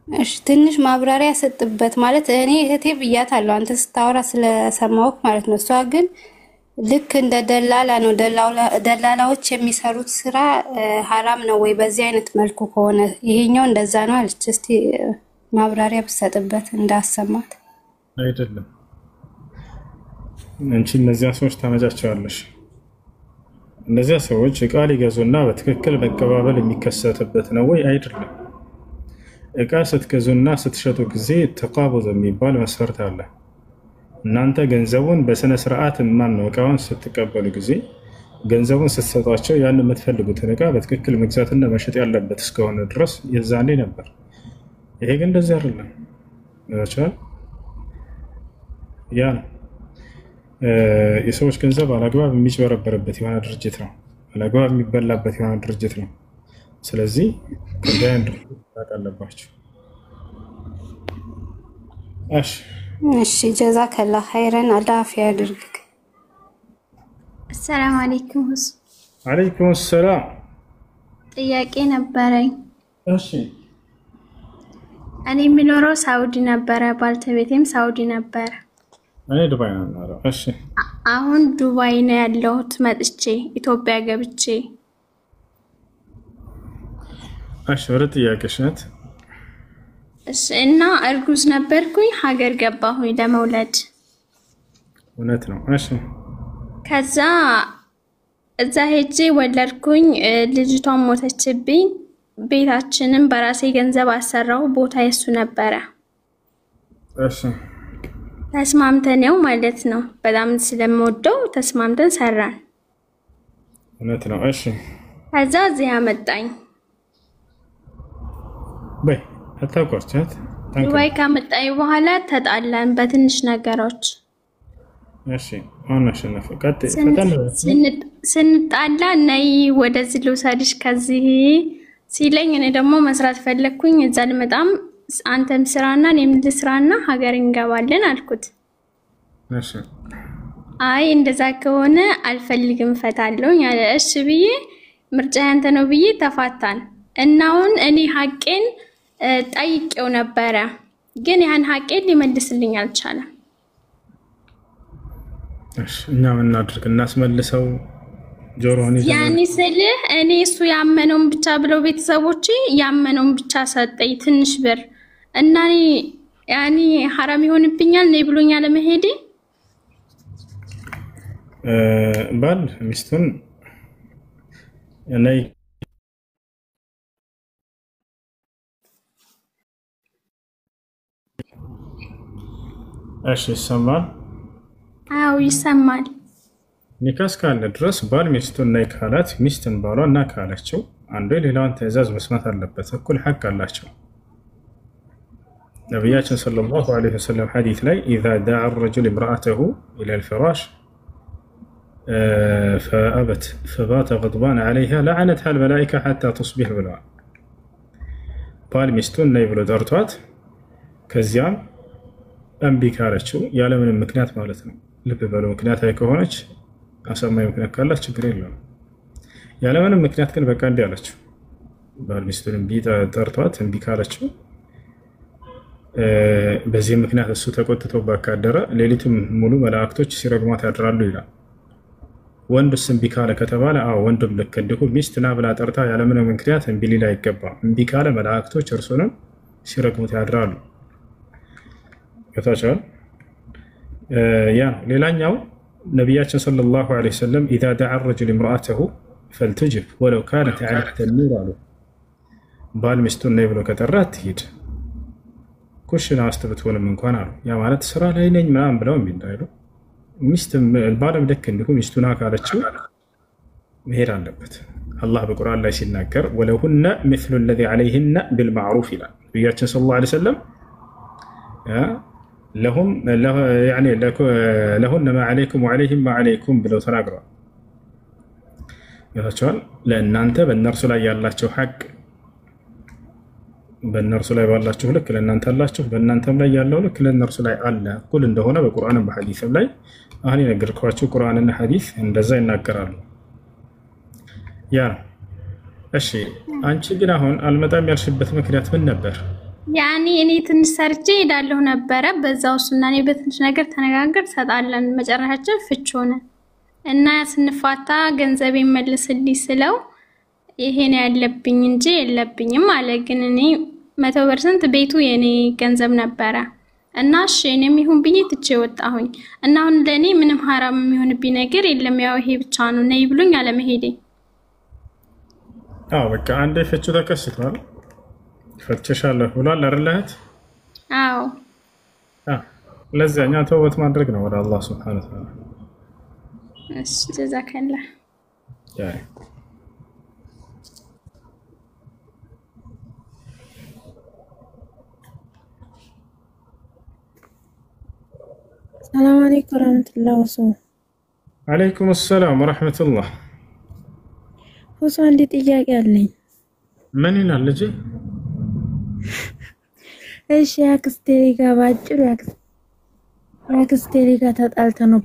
እሺ ትንሽ ማብራሪያ ሰጥበት ማለት እኔ እህቴ ብያታለሁ አንተ ስታወራ ስለሰማሁክ ማለት ነው። እሷ ግን ልክ እንደ ደላላ ነው ደላላዎች የሚሰሩት ስራ ሐራም ነው ወይ በዚህ አይነት መልኩ ከሆነ ይሄኛው እንደዛ ነው አለች። እስቲ ማብራሪያ ብሰጥበት እንዳሰማት። አይደለም አንቺ እነዚያ ሰዎች ታመጫቸዋለሽ። እነዚያ ሰዎች እቃ ሊገዙና በትክክል መቀባበል የሚከሰትበት ነው ወይ? አይደለም። እቃ ስትገዙና ስትሸጡ ጊዜ ተቃቡዝ የሚባል መስፈርት አለ። እናንተ ገንዘቡን በስነ ስርዓት ማን ነው እቃውን ስትቀበሉ ጊዜ ገንዘቡን ስትሰጧቸው ያን የምትፈልጉትን እቃ በትክክል መግዛትና መሸጥ ያለበት እስከሆነ ድረስ የዛኔ ነበር። ይሄ ግን እንደዚህ አይደለም። ያቻል ያ የሰዎች ገንዘብ አላግባብ የሚጭበረበርበት የሆነ ድርጅት ነው። አላግባብ የሚበላበት የሆነ ድርጅት ነው። ስለዚህ ከዳን ታቃለባችሁ። እሺ ጀዛከላህ ኸይረን አላህ ያድርግክ። ሰላም አለይኩም ሁሱ። አለይኩም ሰላም። ጥያቄ ነበረኝ። እሺ እኔ የሚኖረው ሳውዲ ነበረ፣ ባልተቤቴም ሳውዲ ነበረ። እኔ ዱባይ ነው የምኖረው። እሺ አሁን ዱባይ ነው ያለሁት መጥቼ ኢትዮጵያ ገብቼ። እሺ ወደ ጥያቄሽ ናት። እሺ እና እርጉዝ ነበርኩኝ ሀገር ገባሁኝ ለመውለድ። እውነት ነው። እሺ ከዛ እዛ ሄጄ ወለድኩኝ። ልጅቷን ሞተችብኝ። ቤታችንን በራሴ ገንዘብ አሰራው። ቦታ የሱ ነበረ። እሺ ተስማምተን ነው ማለት ነው። በጣም ስለምወደው ተስማምተን ሰራን። እውነት ነው። እሺ ከዛ እዚህ አመጣኝ። በይ አታቋርጫት። ዱባይ ካመጣኝ በኋላ ተጣላን በትንሽ ነገሮች። እሺ አሁን አሸነፈ። ቀጥይ። ስንጣላ ነይ ወደዚህ ልውሰድሽ ከዚህ ሲለኝ እኔ ደግሞ መስራት ፈለኩኝ። እዛ ልመጣም አንተም ስራና እኔም ልስራና ሀገር እንገባለን አልኩት። እሺ አይ እንደዛ ከሆነ አልፈልግም ፈታለሁ ያለ። እሺ ብዬ ምርጫ ያንተ ነው ብዬ ተፋታን። እና አሁን እኔ ሀቄን ጠይቄው ነበረ፣ ግን ያን ሀቄን ሊመልስልኝ አልቻለም። እሺ እኛ ምን እናድርግ? እናስመልሰው? ጆሮውን ይዘን ያኔ ስልህ እኔ እሱ ያመነውን ብቻ ብለው ቤተሰቦቼ ያመነውን ብቻ ሰጠኝ ትንሽ ብር እና እኔ ያኔ ሐራም ይሆንብኛል ነይ ብሎኛል ለመሄዴ። ባል ሚስቱን ነይ እሺ ይሰማል? አዎ ይሰማል። ኒካስ ካለ ድረስ ባል ሚስቱን ነይ ካላት ሚስትን ባሏ እና ካለችው አንዱ የሌላውን ትዕዛዝ መስማት አለበት። እኩል ሐቅ አላቸው። ነቢያችን ሰለላሁ ዐለይሂ ወሰለም ሐዲስ ላይ ኢዛ ዳዓ الرجل امرأته إلى الفراش فأبت فبات غضبان عليها لعنتها الملائكة حتى تصبح ብለዋል። ባል ሚስቱን ነይ ብሎ ጠርቷት ከዚያም እምቢ ካለችው ያለምንም ምክንያት ማለት ነው። ልብ በሉ ምክንያታዊ ከሆነች አሳማኝ ምክንያት ካላት ችግር የለውም። ያለምንም ምክንያት ግን በቃ እንዲህ አለችው። ባል ሚስቱን እምቢ ጠርቷት እምቢ ካለችው በዚህ ምክንያት እሱ ተቆጥቶ ባካደረ ሌሊቱም ሙሉ መላእክቶች ሲረግሟት ያድራሉ ይላል። ወንድስ እምቢ ካለ ከተባለ ወንድም ልክ እንዲሁ ሚስት ና ብላ ጠርታ ያለምንም ምክንያት እምቢ ሊል አይገባም። እምቢ ካለ መላእክቶች እርሱንም ሲረግሙት ያድራሉ። ገብታችኋል? ያ ሌላኛው ነቢያችን ሰለላሁ ዐለይሂ ወሰለም إذا دعا الرجل امرأته فلتجب ولو كانت على التنور አሉ። ባል ሚስቱን ነይ ብሎ ከጠራት ትሂድ ኩሽና ውስጥ ብትሆንም እንኳን አሉ። ያ ማለት ስራ ላይ ነኝ ምናምን ብለው እንዳይሉ ሚስትም ባልም ልክ እንዲሁ ሚስቱና ካለችው መሄድ አለበት። አላህ በቁርአን ላይ ሲናገር ወለሁነ مثل الذي عليهن بالمعروف ይላል። ነቢያችን ሰለላሁ ዐለይሂ ወሰለም لهم يعني لهن ما عليكم وعليهم ما عليكم ብለው ተናግረዋል። ያቻል ለእናንተ በእነርሱ ላይ ያላችሁ ሐቅ በእነርሱ ላይ ባላችሁ ልክ ለእናንተ አላችሁ በእናንተም ላይ ያለው ልክ ለእነርሱ ላይ አለ እኩል እንደሆነ በቁርአንም በሐዲስም ላይ አሁን የነገርኳችሁ ቁርአንና ሐዲስ እንደዛ ይናገራሉ። ያ እሺ አንቺ ግን አሁን አልመጣም ያልሽበት ምክንያት ምን ነበር? ያኔ እኔ ትንሽ ሰርቼ ሄዳለሁ ነበረ በዛው እሱና እኔ በትንሽ ነገር ተነጋገር ሰጣለን መጨረሻችን ፍች ሆነ እና ስንፋታ ገንዘብ ይመልስልኝ ስለው ይሄን ያለብኝ እንጂ የለብኝም አለ። ግን እኔ 100% ቤቱ የኔ ገንዘብ ነበረ እና እሺ እኔም ይሁን ብዬ ትቼ ወጣሁኝ እና አሁን ለኔ ምንም حرام የሚሆንብኝ ነገር የለም። ያው ይሄ ብቻ ነው ነይ ብሎኝ አለ መሄዴ። በቃ አንዴ ፍቹ ተከስቷል ፈትሸሻለሁ ብሏል አይደለህ? አዎ ለዛኛ ተውበት ማድረግ ነው ወደ አላህ Subhanahu Wa Ta'ala። እሺ ጀዛከላህ። ሰላም አለይኩም ወራህመቱላሂ ወበረካቱሁ። አለይኩም ሰላም ወራህመቱላህ። ሁሱ አንድ ጥያቄ አለኝ። ምን ይላል ልጅ? እሺ አክስቴ ጋር ባጭሩ አክስቴ ጋር ተጣልተው ነው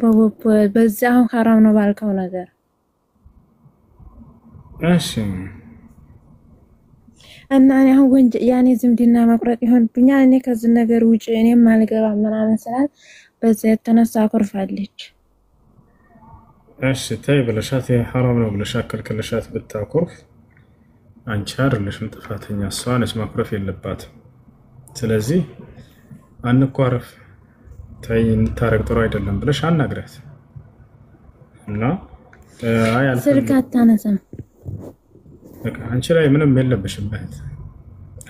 በዛው حرام ነው ባልከው ነገር። እሺ እና እኔ አሁን ወንጀ ያኔ ዝምድና መቁረጥ ይሆንብኛል እኔ ከዚህ ነገር ውጪ እኔም አልገባም ምናምን ስላል በዛ የተነሳ አኮርፋለች። እሺ ታይ ብለሻት حرام ነው ብለሻት ከልከለሻት ብታኮርፍ አንቺ አይደለሽም ጥፋተኛ እሷ ነች ማኩረፍ የለባትም። ስለዚህ አንኳረፍ ታይ እንታረቅ ጥሩ አይደለም ብለሽ አናግራት እና አይ አልፈ ስልክ አታነሳም። በቃ አንቺ ላይ ምንም የለብሽም በት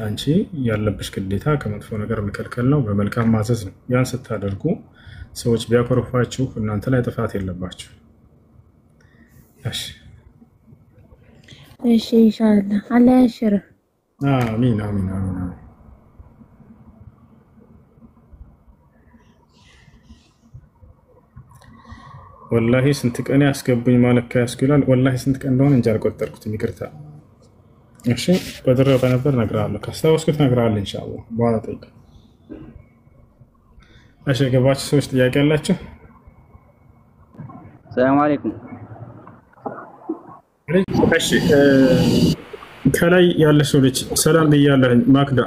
አንቺ ያለብሽ ግዴታ ከመጥፎ ነገር መከልከል ነው በመልካም ማዘዝ ነው። ያን ስታደርጉ ሰዎች ቢያኮርፋችሁ እናንተ ላይ ጥፋት የለባችሁ። እሺ እሺ ኢንሻአላህ አላህ ያሽር። አሚን አሚን አሚን። ወላሂ ስንት ቀን ያስገቡኝ ማለት ከያስኩላል ወላሂ ስንት ቀን እንደሆነ እንጂ አልቆጠርኩትም ይቅርታ። እሺ ቆጥሬው ነበር እነግርሃለሁ ካስታወስኩት እነግርሃለሁ ኢንሻአላህ በኋላ ጠይቅ። እሺ ገባችሁ ሰዎች ጥያቄ አላችሁ? ሰላም አለይኩም። እሺ ከላይ ያለ ሰው ልጅ ሰላም ብያለሁ ማክዳ።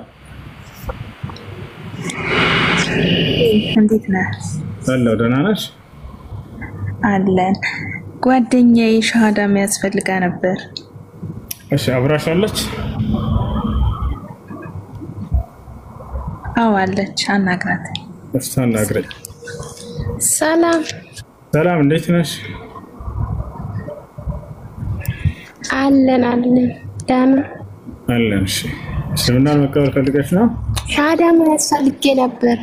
እንዴት ነህ? ሰላም ደህና ነሽ? አለን። ጓደኛዬ ሻሃዳ የሚያስፈልጋ ነበር። እሺ አብራሽ አለች? አዎ አለች። አናግራት። እሺ አናግረኝ። ሰላም ሰላም እንዴት ነሽ? አለን ደህና አለን። እሺ እስልምና መቀበል ፈልገሽ ነው? ሻሃዳ የሚያስፈልግ ነበር።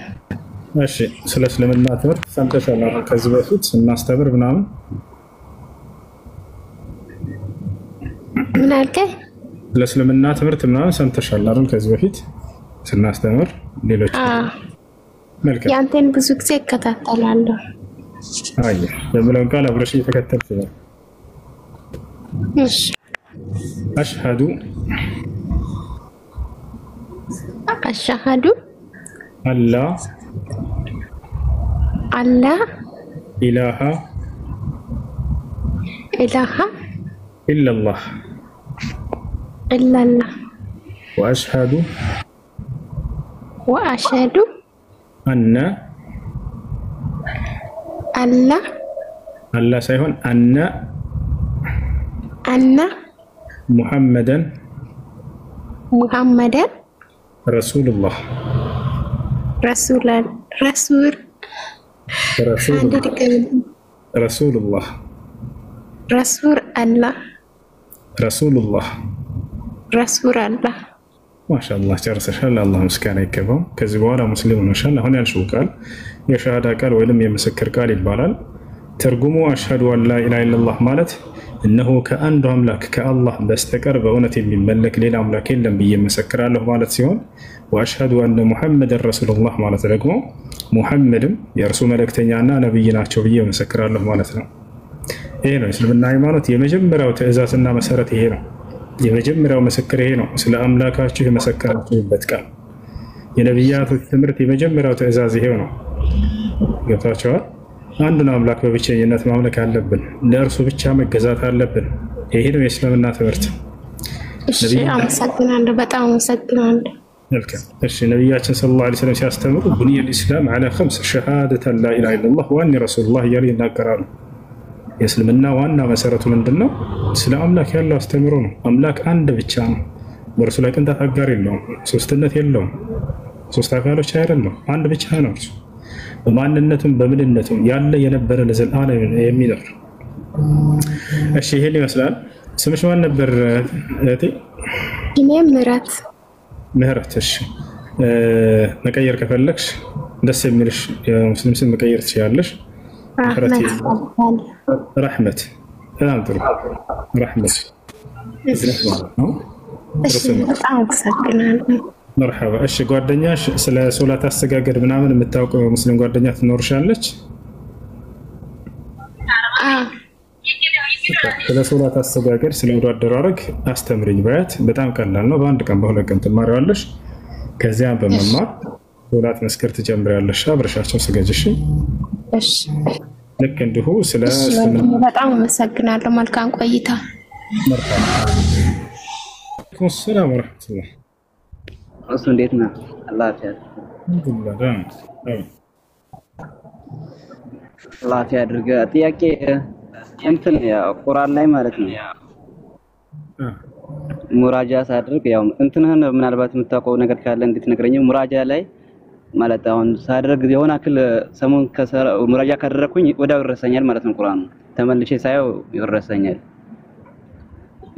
እሺ ስለ እስልምና ትምህርት ሰምተሻል ከዚህ በፊት ስናስተምር ምናምን? ምን አልከኝ? ስለ እስልምና ትምህርት ምናምን ሰምተሻል አይደል ከዚህ በፊት ስናስተምር ሌሎች? መልካም ያንተን ብዙ ጊዜ እከታተላለሁ። አይ የምለውን ቃል አብረሽ እየተከተልሽ ነው። እሺ አሽሃዱ አላ ኢላሃ ኢላላህ ወአሽሃዱ አነ አላ ሳይሆን አነ ሙሐመደን ረሱሉላህ ረሱል አላህ ረሱሉላህ ረሱል አላህ ማሻአላህ ጨርሰሻል። አላህ ምስጋና ይገባው። ከዚህ በኋላ ሙስሊም ሆነሻል። አሁን ያልሽው ቃል የሸሃዳ ቃል ወይም የምስክር ቃል ይባላል። ትርጉሙ አሽሀዱ አን ላ ኢላሃ ኢለላህ ማለት እነሆ ከአንዱ አምላክ ከአላህ በስተቀር በእውነት የሚመለክ ሌላ አምላክ የለም ብዬ መሰክራለሁ ማለት ሲሆን ወአሽሀዱ አነ ሙሐመድን ረሱሉላህ ማለት ደግሞ ሙሐመድም የእርሱ መልእክተኛና ነብይ ናቸው ብዬ መሰክራለሁ ማለት ነው። ይሄ ነው እስልምና ሃይማኖት የመጀመሪያው ትእዛዝና መሰረት ይሄ ነው። የመጀመሪያው ምስክር ይሄ ነው። ስለ አምላካችሁ የመሰከራችሁበት ቃል የነብያቶች ትምህርት የመጀመሪያው ትእዛዝ ይሄው ነው። ገብታችኋል? አንዱን አምላክ በብቸኝነት ማምለክ አለብን። ለእርሱ ብቻ መገዛት አለብን። ይሄ ነው የእስልምና ትምህርት። እሺ አመሰግናለሁ። በጣም አመሰግናለሁ። መልካም። እሺ ነብያችን ሰለላሁ ዐለይሂ ወሰለም ሲያስተምሩ ቡኒየል ኢስላም ዐላ ኸምስ ሸሃደተን ላ ኢላሃ ኢለላህ ወአኒ ረሱሉላህ እያሉ ይናገራሉ። የእስልምና ዋና መሰረቱ ምንድነው? ስለ አምላክ ያለው አስተምሮ ነው። አምላክ አንድ ብቻ ነው። በእርሱ ላይ ቅንጣት አጋር የለውም። ሶስትነት የለውም። ሶስት አካሎች አይደለም፣ አንድ ብቻ ነው እርሱ። በማንነቱም በምንነቱም ያለ የነበረ ለዘላለም የሚኖር። እሺ ይሄን ይመስላል። ስምሽ ማን ነበር እህቴ? እኔ ምህረት። ምህረት። እሺ መቀየር ከፈለግሽ ደስ የሚልሽ የሙስሊም ስም መቀየር ትችላለሽ። ረሕመት። በጣም ጥሩ ረሕመት። እሺ በጣም አመሰግናለሁ። መርሐባ። እሺ ጓደኛሽ ስለ ሶላት አሰጋገድ ምናምን የምታውቀው ሙስሊም ጓደኛ ትኖርሻለች? ስለ ሶላት አሰጋገድ ስለ ውዱ አደራረግ አስተምሪኝ በያት። በጣም ቀላል ነው። በአንድ ቀን በሁለት ቀን ትማሪዋለሽ። ከዚያም በመማር ሶላት መስከር ትጀምሪያለሽ። አብረሻቸው ስገጅሽ። እሺ ልክ እንዲሁ ስለ በጣም አመሰግናለሁ። መልካም ቆይታ። መርሐባ። ሰላም ወራህመቱላህ። እሱ እንዴት ነው? አላህ ያድርግ። አልሐምዱሊላህ ደህና ነኝ። አላህ ያድርግ። ጥያቄ እንትን ያው ቁርአን ላይ ማለት ነው ሙራጃ ሳድርግ ያው እንትንህን ምናልባት የምታውቀው ነገር ካለ እንድትነግረኝ። ሙራጃ ላይ ማለት አሁን ሳድርግ የሆነ አክል ሰሞን ሙራጃ ካደረኩኝ ወዲያው ይረሳኛል ማለት ነው። ቁርአኑ ተመልሼ ሳየው ይረሳኛል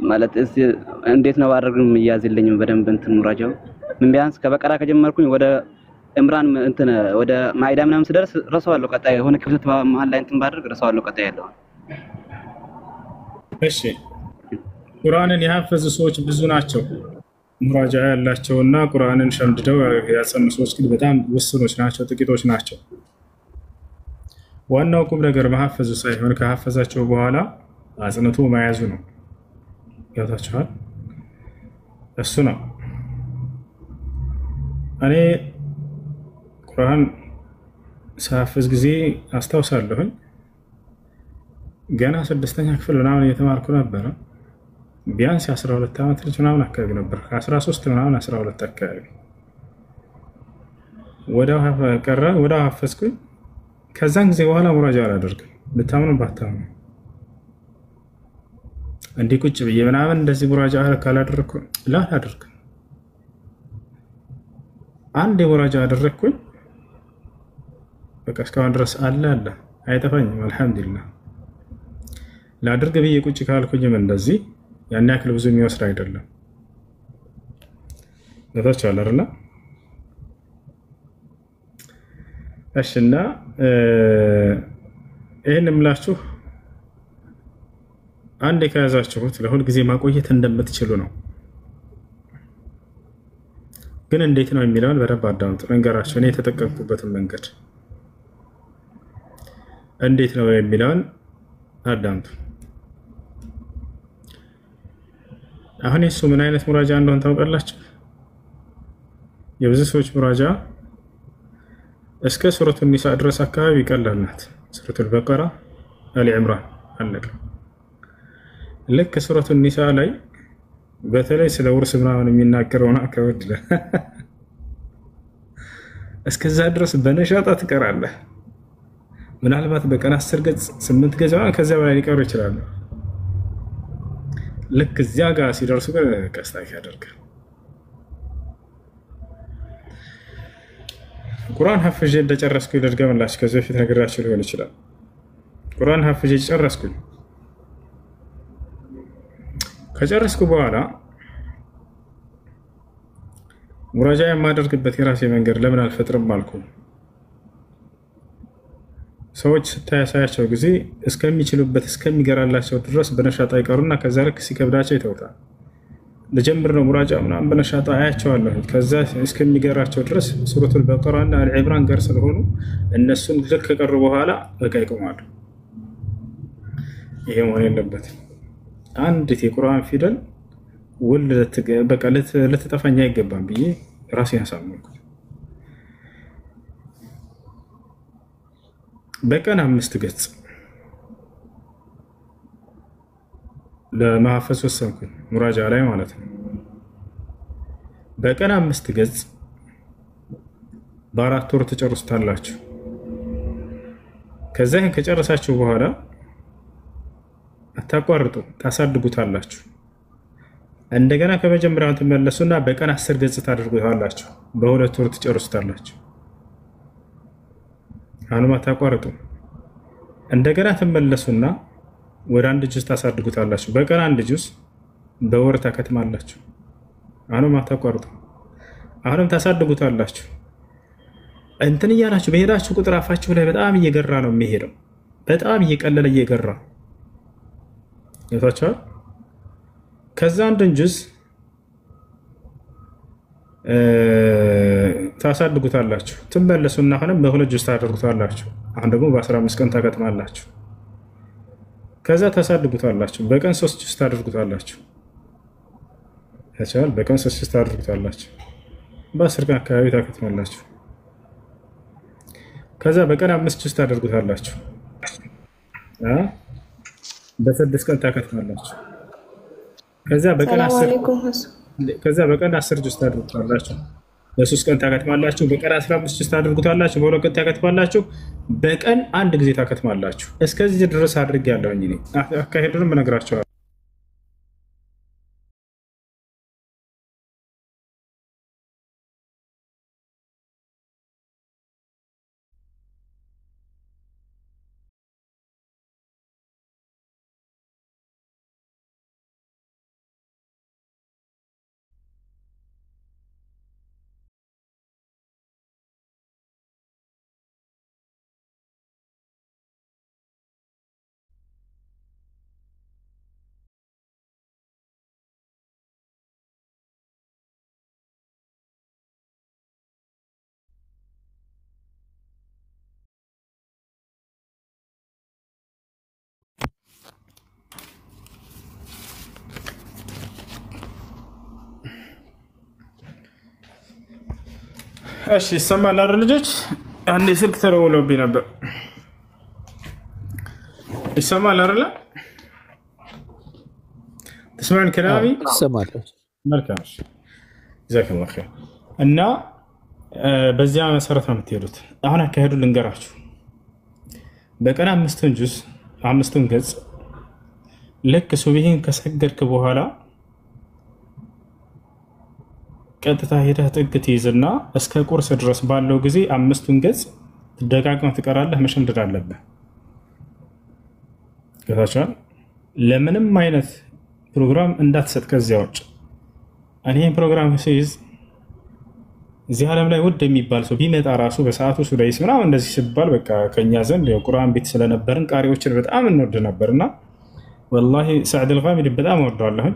ማለት እንዴት ነው ባደርግም ይያዝልኝም በደንብ እንትን ሙራጃው ምን ቢያንስ ከበቀራ ከጀመርኩኝ ወደ ኢምራን እንትን ወደ ማይዳ ምናምን ስደርስ ረሳዋለሁ። ቀጣይ የሆነ ክፍተት መሀል ላይ እንትን ባደርግ ረሳዋለሁ ቀጣይ ያለው። እሺ ቁርአንን የሐፈዙ ሰዎች ብዙ ናቸው። ሙራጃ ያላቸውና ቁርአንን ሸምድደው ያጸኑ ሰዎች ግን በጣም ውስኖች ናቸው፣ ጥቂቶች ናቸው። ዋናው ቁም ነገር መሐፈዙ ሳይሆን ከሐፈዛቸው በኋላ አጽንቶ መያዙ ነው። ያታችኋል? እሱ ነው። እኔ ቁርአን ሳሐፍዝ ጊዜ አስታውሳለሁኝ ገና 6ኛ ክፍል ምናምን እየተማርኩ ነበረ። ቢያንስ 12 ዓመት ልጅ ምናምን አካባቢ ነበር። 13 ምናምን 12 አካባቢ ወዲያው ሐፈዝኩኝ። ከዛን ጊዜ በኋላ ሙራጃ አላደርግም። ልታምኑ ባታምኑ እንዲህ ቁጭ ብዬ ምናምን እንደዚህ ሙራጃ ካላደረኩ አላደርግም። አንድ ሙራጃ አደረኩኝ በቃ እስካሁን ድረስ አለ አይጠፋኝም። አልሐምዱሊላህ። ላድርግ ብዬ ቁጭ ካልኩኝም እንደዚህ ያን ያክል ብዙ የሚወስድ አይደለም። ለታቻለ አይደል? እሺና ይሄን እምላችሁ አንድ ከያዛችሁት ለሁል ጊዜ ማቆየት እንደምትችሉ ነው። ግን እንዴት ነው የሚለውን በደንብ አዳምጡ። መንገራችሁ እኔ የተጠቀምኩበትን መንገድ እንዴት ነው የሚለውን አዳምጡ። አሁን እሱ ምን አይነት ሙራጃ እንደሆነ ታውቃላችሁ? የብዙ ሰዎች ሙራጃ እስከ ሱረቱ ኒሳ ድረስ አካባቢ ቀላል ናት። ሱረቱ በቀራ፣ አሊ ኢምራን አለቀ። ልክ ሱረቱ ኒሳ ላይ በተለይ ስለ ውርስ ምናምን የሚናገረውን አከብድ እስከዛ ድረስ በነሻጣ ትቀራለህ። ምናልባት በቀን 10 ገጽ 8 ገጽ ከዚያ በላይ ሊቀሩ ይችላሉ። ልክ እዚያ ጋር ሲደርሱ ግን ቀስታክ ያደርጋል። ቁርአን ሐፍዤ እንደጨረስኩኝ ልድገምላችሁ። ከዚህ በፊት ነግራችሁ ሊሆን ይችላል። ቁርአን ሐፍዤ ጨረስኩኝ። ከጨረስኩ በኋላ ሙራጃ የማደርግበት የራሴ መንገድ ለምን አልፈጥርም አልኩ። ሰዎች ስታያሳያቸው ጊዜ እስከሚችሉበት እስከሚገራላቸው ድረስ በነሻጣ ይቀሩና ከዛ ልክ ሲከብዳቸው ይተውታል። ለጀምር ነው ሙራጃ ምናምን በነሻጣ አያቸዋለሁ። ከዛ እስከሚገራቸው ድረስ ሱረቱል በቀራና አልዒምራን ጋር ስለሆኑ እነሱን ልክ ከቀሩ በኋላ በቃ ይቆማሉ። ይሄ መሆን የለበትም። አንዲት የቁርአን ፊደል በቃ ልትጠፋኝ አይገባም ብዬ ራሴን አሳመንኩት። በቀን 5 ገጽ ለማሐፈዝ ወሰንኩኝ፣ ሙራጃ ላይ ማለት ነው። በቀን 5 ገጽ በ4 ወር ትጨርሱታላችሁ። ከዛ ይሄን ከጨረሳችሁ በኋላ አታቋርጡ፣ ታሳድጉታላችሁ። እንደገና ከመጀመሪያው ትመለሱና በቀን 10 ገጽ ታደርጉታላችሁ። በ2 ወር ትጨርሱታላችሁ። አሁንም አታቋርጡ። እንደገና ትመለሱና ወደ 1 ጁዝ ታሳድጉታላችሁ። በቀን 1 ጁዝ በወር ታከትማላችሁ። አሁንም አታቋርጡ። አሁንም ታሳድጉታላችሁ። እንትን እያላችሁ በሄዳችሁ ቁጥር አፋችሁ ላይ በጣም እየገራ ነው የሚሄደው። በጣም እየቀለለ እየገራ ይታቻል። ከዛ 1 ጁዝ ታሳድጉታላችሁ። ትመለሱና አሁንም በ2 ጁዝ ታደርጉታላችሁ። አሁን ደግሞ በ15 ቀን ታከትማላችሁ። ከዛ ታሳድጉታላችሁ። በቀን 3 ጁዝ ታደርጉታላችሁ። ያቻል በቀን 3 ጁዝ ታደርጉታላችሁ። በ10 ቀን አካባቢ ታከትማላችሁ። ከዛ በቀን 5 ጁዝ ታደርጉታላችሁ። በ6 ቀን ታከትማላችሁ። ከዛ በቀን 10 ጁዝ ታደርጉታላችሁ። በ3 ቀን ታከትማላችሁ። በቀን 15 ጁዝ ታደርጉታላችሁ። በ2 ቀን ታከትማላችሁ። በቀን 1 ጊዜ ታከትማላችሁ። እስከዚህ ድረስ አድርጌያለሁ እንጂ አካሄዱንም እነግራችኋለሁ። እሺ ይሰማል አይደል ልጆች? አንዴ ስልክ ተደውሎብኝ ነበር። ይሰማል አይደል? تسمعون كلامي؟ ይሰማል። መልካም ጀዛከላሁ ኸይር። እና በዚያ መሰረት ነው የምትሄዱት። አሁን አካሄዱ ልንገራችሁ። በቀን 5 ጁዝ 5 ገጽ ልክ ሱብሂን ከሰገድክ በኋላ ቀጥታ ሄደህ ጥግ ትይዝና እስከ ቁርስ ድረስ ባለው ጊዜ 5 ገጽ ደጋግመህ ትቀራለህ። መሸምደድ አለብህ። ገታችኋል? ለምንም አይነት ፕሮግራም እንዳትሰጥ ከዚያ ውጭ። እኔ ፕሮግራም ሲይዝ እዚህ ዓለም ላይ ውድ የሚባል ሰው ቢመጣ ራሱ በሰዓቱ ሱዳይስ ምናምን እንደዚህ ሲባል በቃ ከኛ ዘንድ የቁርአን ቤት ስለነበርን ቃሪዎችን በጣም እንወድ ነበርና ወላሂ ሰዕድ አልጋሚዲ በጣም እወደዋለሁ።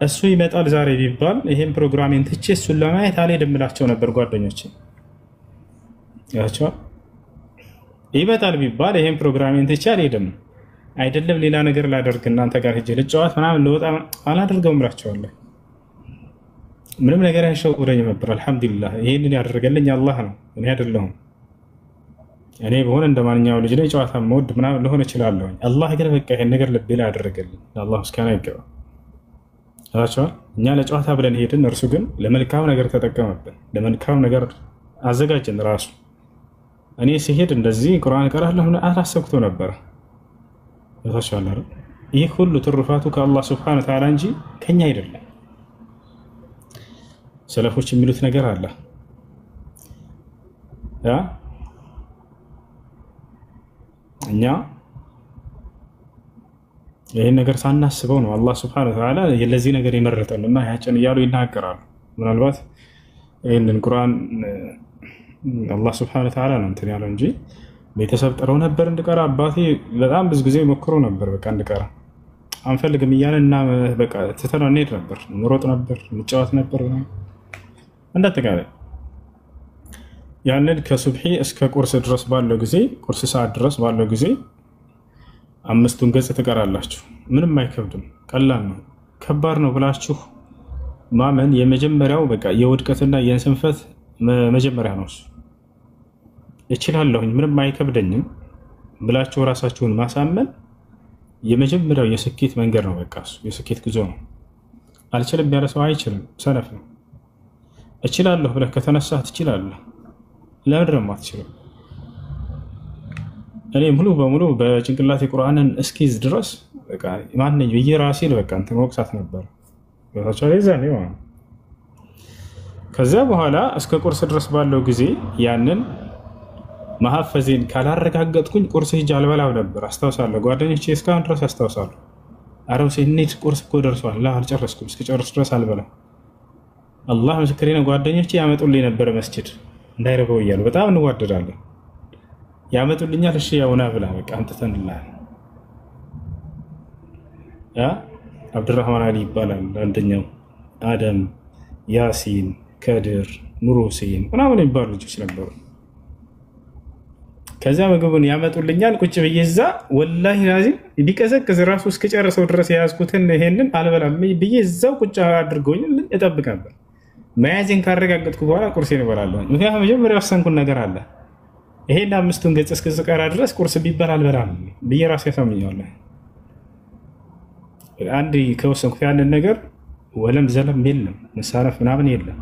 እሱ ይመጣል ዛሬ ቢባል ይሄን ፕሮግራሜን ትቼ እሱን ለማየት አልሄድም እላቸው ነበር ጓደኞቼ። ያቻው ይመጣል ቢባል ይሄን ፕሮግራሜን ትቼ አልሄድም፣ አይደለም ሌላ ነገር ላደርግ እናንተ ጋር ሄጄ ልጫወት ምናምን ልወጣ አላደርገውም እላቸዋለሁ። ምንም ነገር አይሸውደኝም ነበር። አልሐምዱሊላህ ይሄንን ያደረገልኝ አላህ ነው፣ እኔ አይደለሁም። እኔ በሆነ እንደማንኛው ልጅ ላይ ጨዋታ መወድ ምናምን ልሆን እችላለሁ። አላህ ግን በቃ ይሄን ነገር ልቤ ላይ ያደረገልኝ አላህ ምስጋና ይገባው። አላቸዋል እኛ ለጨዋታ ብለን ሄድን፣ እርሱ ግን ለመልካም ነገር ተጠቀመብን። ለመልካም ነገር አዘጋጀን ራሱ። እኔ ሲሄድ እንደዚህ ቁርአን እቀራለሁ አላሰብኩት ነበር። ታሻላረ ይህ ሁሉ ትሩፋቱ ከአላህ Subhanahu Wa Ta'ala እንጂ ከኛ አይደለም። ሰለፎች የሚሉት ነገር አለ። እኛ ይሄን ነገር ሳናስበው ነው አላህ Subhanahu Wa Ta'ala ለዚህ ነገር የመረጠንና ያችን እያሉ ይናገራሉ። ምናልባት ይሄንን ቁርአን አላህ Subhanahu Wa Ta'ala ነው እንትን ያለው እንጂ ቤተሰብ ጥረው ነበር እንድቀራ አባቴ በጣም ብዙ ጊዜ ሞክሮ ነበር። በቃ እንድቀራ አንፈልግም እያለና በቃ ትተና እንሄድ ነበር፣ እንሮጥ ነበር፣ እንጫወት ነበር። እንደተጋለ ያንን ከሱብሂ እስከ ቁርስ ድረስ ባለው ጊዜ ቁርስ ሰዓት ድረስ ባለው ጊዜ 5ቱን ገጽ ትቀራላችሁ። ምንም አይከብድም፣ ቀላል ነው። ከባድ ነው ብላችሁ ማመን የመጀመሪያው በቃ የውድቀትና የስንፈት መጀመሪያ ነው። እችላለሁ ምንም አይከብደኝም ብላችሁ ራሳችሁን ማሳመን የመጀመሪያው የስኬት መንገድ ነው። በቃ እሱ የስኬት ጉዞ ነው። አልችልም ያለ ሰው አይችልም፣ ሰነፍ ነው። እችላለሁ ብለህ ከተነሳህ ትችላለህ። ለምን ደግሞ አትችልም? እኔ ሙሉ በሙሉ በጭንቅላቴ ቁርአንን እስኪዝ ድረስ በቃ ማንነኝ ብዬ ራሴን በቃ እንትን ወቅሳት ነበር። በታቻለ ይዛኔ ማለት ከዛ በኋላ እስከ ቁርስ ድረስ ባለው ጊዜ ያንን ማሐፈዜን ካላረጋገጥኩኝ ቁርስ ሂጅ አልበላው ነበር። አስታውሳለሁ፣ ጓደኞቼ እስካሁን ድረስ አስታውሳለሁ። አረው ሲኒት ቁርስ እኮ ደርሷል፣ ላ አልጨረስኩም፣ እስከጨርስ ድረስ አልበላም። አላህ ምስክሬ ነው። ጓደኞቼ ያመጡልኝ ነበር መስጂድ እንዳይረበው እያሉ በጣም እንዋደዳለን። ያመጡልኛል። እሺ ያውና ብላ በቃ አንተተንላል። አብዱራህማን አሊ ይባላል አንደኛው፣ አደም፣ ያሲን፣ ከድር፣ ኑሩ ሁሴን ምናምን ይባሉ ልጆች ነበሩ። ከዛ ምግቡን ያመጡልኛል። ቁጭ ብዬ እዛ ወላሂ ላዚም ቢቀዘቅዝ ራሱ እስከጨረሰው ድረስ የያዝኩትን ይሄንን አልበላም ብዬ እዛው ቁጭ አድርገውኝ እጠብቅ ነበር። መያዜን ካረጋገጥኩ በኋላ ቁርሴን እበላለሁ። ምክንያቱም መጀመሪያ ወሰንኩን ነገር አለ። ይሄን 5ቱን ገጽ እስከዝቀራ ድረስ ቁርስ ቢባል አልበላም ብዬ ራሴ ያሳምኛለሁ። አንድ ከወሰንኩት ያንን ነገር ወለም ዘለም የለም፣ መሳረፍ ምናምን የለም።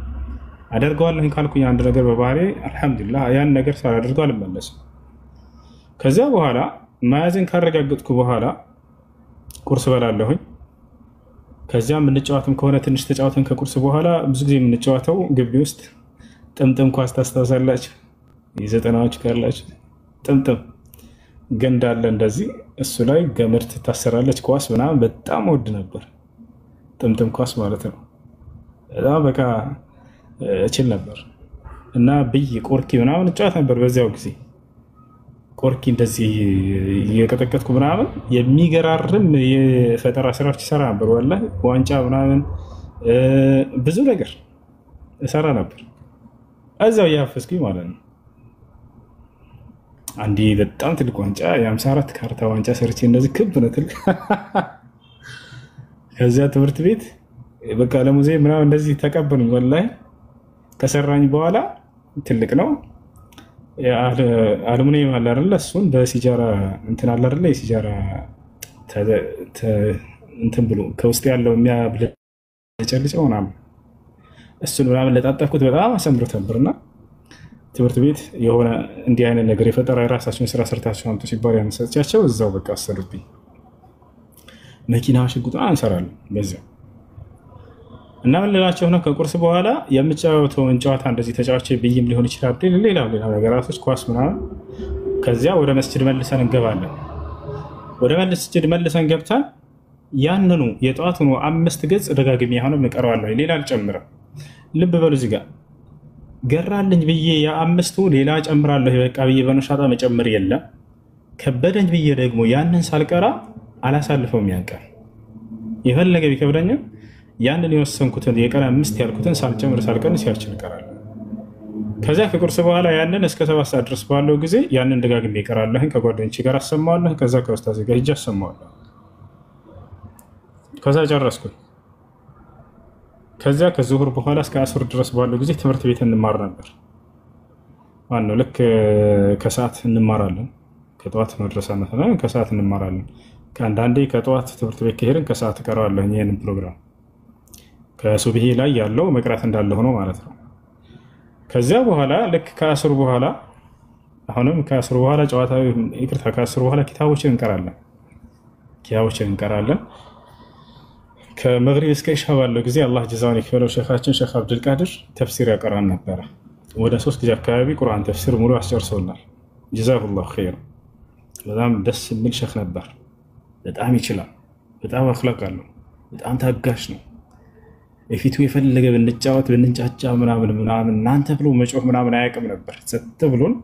አደርገዋለሁ ካልኩኝ አንድ ነገር በባህሪ አልሐምዱሊላህ ያን ነገር ሳላደርገው አልመለስም። ከዛ በኋላ መያዜን ካረጋገጥኩ በኋላ ቁርስ በላለሁኝ። ከዚያም የምንጫወትም ከሆነ ትንሽ ተጫወተን ከቁርስ በኋላ ብዙ ጊዜ የምንጫወተው ግቢ ውስጥ ጥምጥም ኳስ ታስታውሳላችሁ? የ90ዎቹ ካላችሁ ጥምጥም ገንዳ አለ እንደዚህ፣ እሱ ላይ ገመድ ትታሰራለች ኳስ ምናምን በጣም ወድ ነበር። ጥምጥም ኳስ ማለት ነው። በጣም በቃ እችል ነበር እና ብይ ቆርኪ ምናምን እጫወት ነበር በዚያው ጊዜ። ቆርኪ እንደዚህ እየቀጠቀጥኩ ምናምን የሚገራርም የፈጠራ ስራዎች ይሰራ ነበር። ወላሂ ዋንጫ ምናምን ብዙ ነገር እሰራ ነበር እዛው እያፈስኩኝ ማለት ነው። አንዴ በጣም ትልቅ ዋንጫ የ54 ካርታ ዋንጫ ሰርቼ እንደዚህ ክብ ነው ትልቅ። ከዚያ ትምህርት ቤት በቃ ለሙዚየም ምናምን እንደዚህ ተቀበሉኝ። ወላሂ ከሰራኝ በኋላ ትልቅ ነው አልሙኒየም አለ አይደለ? እሱን በሲጃራ እንትን አለ አይደለ? የሲጃራ እንትን ብሎ ከውስጥ ያለው የሚያብለጨልጨው ምናምን እሱን ምናምን ለጣጠፍኩት በጣም አሰምሮት ነበርና ትምህርት ቤት የሆነ እንዲህ አይነት ነገር የፈጠራ የራሳቸውን ስራ ሰርታቸው አምጡ ሲባል ያነሳቻቸው እዛው በቃ አሰሩብኝ። መኪና ሽጉጥ አንሰራለን በዚያው እና ምን ልላቸው ነው፣ ከቁርስ በኋላ የምጫወተውን ጨዋታ እንደዚህ ተጫዋች ብይም ሊሆን ይችላል፣ ሌላ ነገራቶች ኳስ ምናምን። ከዚያ ወደ መስጂድ መልሰን እንገባለን። ወደ መስጂድ መልሰን ገብተን ያንኑ የጠዋቱን 5 ገጽ ደጋግሜ አሁንም እቀረዋለሁ፣ ሌላ አልጨምርም። ልብ በሉ እዚህ ጋር ገራልኝ ብዬ ያ5ቱ ሌላ ጨምራለሁ። በቃ ብዬ በነሻጣ መጨመር የለም። ከበደኝ ብዬ ደግሞ ያንን ሳልቀራ አላሳልፈውም። ያንቀር የፈለገ ቢከብደኝም ያንን የወሰንኩትን የቀን 5 ያልኩትን ሳልጨምር ሳልቀንስ ያችን እቀራለሁ። ከዚያ ከቁርስ በኋላ ያንን እስከ 7 ሰዓት ድረስ ባለው ጊዜ ያንን ደጋግሜ እቀራለሁ። ከጓደኞቼ ጋር አሰማዋለሁ። ከዛ ከኡስታዝ ጋር ሂጅ አሰማዋለሁ። ከዛ ጨረስኩኝ። ከዚያ ከዙሁር በኋላ እስከ አስር ድረስ ባለው ጊዜ ትምህርት ቤት እንማር ነበር። ማነው ልክ ከሰዓት እንማራለን። ከጠዋት መድረሳ መሰለኝ ከሰዓት እንማራለን። ከአንዳንዴ ከጠዋት ትምህርት ቤት ከሄድን ከሰዓት እቀራለሁ። ይሄንን ፕሮግራም ከሱብሂ ላይ ያለው መቅራት እንዳለ ሆኖ ማለት ነው። ከዚያ በኋላ ልክ ከአስር በኋላ አሁንም ከአስር በኋላ ጨዋታ ይቅርታ፣ ከአስር በኋላ ኪታቦችን እንቀራለን። ከመግሪብ እስከ ኢሻ ባለው ጊዜ አላህ ጀዛውን ይክፈለው ሼኻችን ሼኽ አብዱልቃድር ተፍሲር ያቀራን ነበረ። ወደ 3 ጊዜ አካባቢ ቁርአን ተፍሲር ሙሉ አስጨርሰውናል። ጀዛሁላሁ ኸይር። በጣም ደስ የሚል ሸኽ ነበር። በጣም ይችላል። በጣም አኽላቅ አለው። በጣም ታጋሽ ነው። የፊቱ የፈለገ ብንጫወት ብንጫጫ ምናምን እናንተ ብሎ መጮህ ምናምን አያውቅም ነበር። ጸጥ ብሎን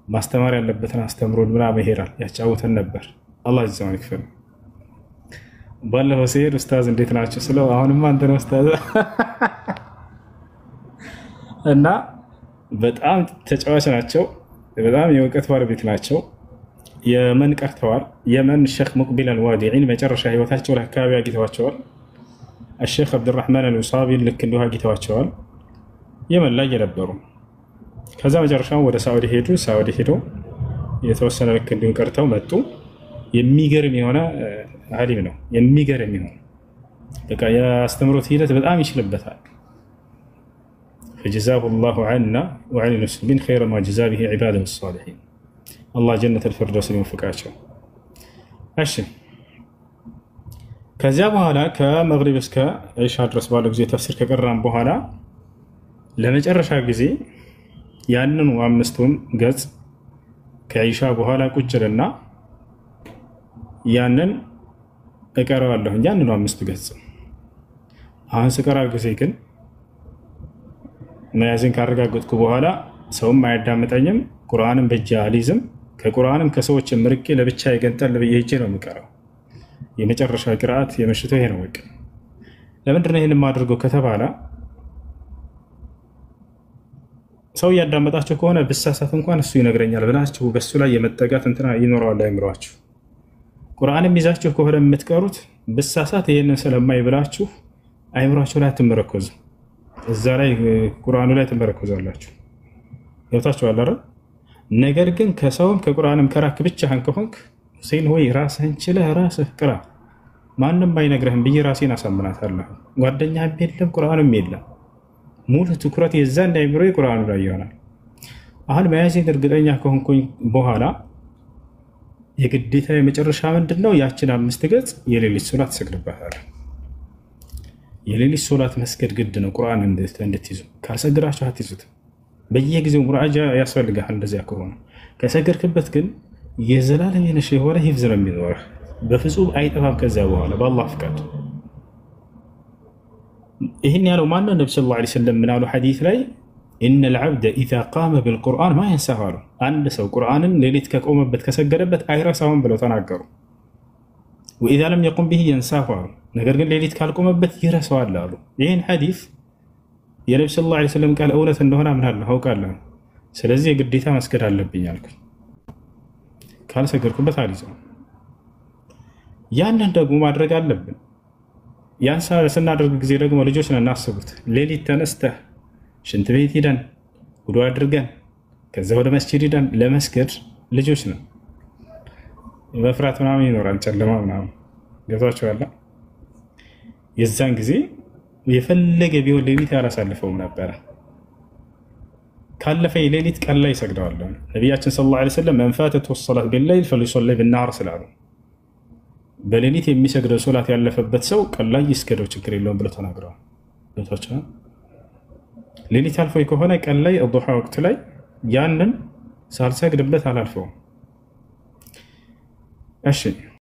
ማስተማር ያለበትን አስተምሮን ምናምን ይሄዳል፣ ያጫውተን ነበር። አላህ ይዘውን ይክፈል። ባለፈው ሲሄድ ኡስታዝ እንዴት ናቸው ስለው አሁንማ አንተ ነው ኡስታዝ እና በጣም ተጫዋች ናቸው። በጣም የእውቀት ባለቤት ናቸው። የመን ቀርተዋል። የመን ሼክ ሙቅቢል አልዋዲዒን መጨረሻ ህይወታቸው ላይ አካባቢ አግኝተዋቸዋል። الشيخ عبد الرحمن الوصابي ልክ እንዲሁ አግኝተዋቸዋል። የመን ላይ የነበሩ ከዛ መጨረሻው ወደ ሳዑዲ ሄዱ። ሳዑዲ ሄደው የተወሰነ ልክ እንዲሁ ቀርተው መጡ። የሚገርም የሆነ ዓሊም ነው። የሚገርም የሆነ በቃ የአስተምሮት ሂደት በጣም ይችልበታል። فجزاه الله عنا وعن المسلمين خير ما جزا به عباده الصالحين. الله جنة الفردوس يوفقاቸው። እሺ ከዚያ በኋላ ከመግሪብ እስከ ኢሻ ድረስ ባለው ጊዜ ተፍሲር ከቀራን በኋላ ለመጨረሻ ጊዜ ያንኑ 5ቱን ገጽ ከኢሻ በኋላ ቁጭልና ያንን እቀራዋለሁ። ያንኑ 5 ገጽ አሁን ስቀራ ጊዜ ግን መያዝን ካረጋገጥኩ በኋላ ሰውም አያዳምጠኝም፣ ቁርአንም በእጄ አልይዝም። ከቁርአንም ከሰዎች ምርቄ ለብቻ የገንጠል ብዬ ሄጄ ነው የምቀራው። የመጨረሻ ቅርአት የምሽቱ ይሄ ነው። በቃ ለምንድን ነው ይሄን የማደርገው ከተባለ ሰው ያዳመጣችሁ ከሆነ ብሳሳት እንኳን እሱ ይነግረኛል ብላችሁ በሱ ላይ የመጠጋት እንትና ይኖረዋል አይምሯችሁ። ቁርአንም ይዛችሁ ከሆነ የምትቀሩት ብሳሳት ይሄንን ስለማይ ብላችሁ አይምሯችሁ ላይ አትመረኮዙ። እዛ ላይ ቁርአኑ ላይ ትመረኮዛላችሁ። ገብታችኋል አይደል? ነገር ግን ከሰውም ከቁርአንም ከራክ ብቻህን ከሆንክ ሁሴን ሆይ ራስህን ችለህ ራስህ ቅራ፣ ማንም አይነግርህም ብዬ ራሴን አሳምናታለሁ። ጓደኛም የለም ቁርአንም የለም። ሙሉ ትኩረት የዛ እንዳይምሮ ቁርአኑ ላይ ይሆናል። አሁን መያዜን እርግጠኛ ከሆንኩኝ በኋላ የግዴታ የመጨረሻ ምንድነው? ያችን 5 ገጽ የሌሊት ሶላት ትሰግድባታለህ። የሌሊት ሶላት መስገድ ግድ ነው። ቁርአን እንድትይዙ ካልሰገዳችሁ አትይዙት። በየጊዜው ሙራጃ ያስፈልጋል። እንደዚያ ከሆነ ከሰገድክበት ግን የዘላለም የነሽ የሆነ ሂፍዝ ነው የሚኖርህ፣ በፍጹም አይጠፋም። ከዚያ በኋላ በአላህ ፍቃድ ይህን ያለው ማነው? ነብዩ ሰለላሁ ዐለይሂ ወሰለም ምን አሉ ሐዲስ ላይ ኢነ ልዓብደ ኢዛ ቃመ ብልቁርአን ማ የንሳሁ አሉ። አንድ ሰው ቁርአንን ሌሊት ከቆመበት ከሰገደበት አይረሳውም ብለው ተናገሩ። ወኢዛ ለም የቁም ብሂ የንሳሁ አሉ። ነገር ግን ሌሊት ካልቆመበት ይረሳዋል አሉ። ይህን ሐዲስ የነብዩ ሰለላሁ ዐለይሂ ወሰለም ቃል እውነት እንደሆነ አምናለሁ፣ አውቃለሁ። ስለዚህ የግዴታ መስገድ አለብኝ አልኩኝ። ካልሰገድኩበት አልይዘውም። ያንን ደግሞ ማድረግ አለብን። ያን ስናደርግ ጊዜ ደግሞ ልጆች ነን እናስቡት። ሌሊት ተነስተህ ሽንት ቤት ሂደን ውዱ አድርገን ከዛ ወደ መስጂድ ሂደን ለመስገድ ልጆች ነን። መፍራት ምናምን ይኖራል፣ ጨለማ ምናምን ገብቷችኋል። የዛን ጊዜ የፈለገ ቢሆን ሌሊት ያላሳልፈውም ነበረ። ካለፈ ሌሊት ቀን ላይ ይሰግደዋለሁ። ነቢያችን ሰለላሁ ዐለይሂ ወሰለም መን ፋተትሁ ሰላት ቢለይል ፈሊሰሊ ቢነሃር ስላሉ በሌሊት የሚሰግደው ሶላት ያለፈበት ሰው ቀን ላይ ይስገደው ችግር የለውም ብለው ተናግረዋል። ገብቷችኋል። ሌሊት አልፎኝ ከሆነ ቀን ላይ ዱሃ ወቅት ላይ ያንን ሳልሰግድበት አላልፈውም። እሺ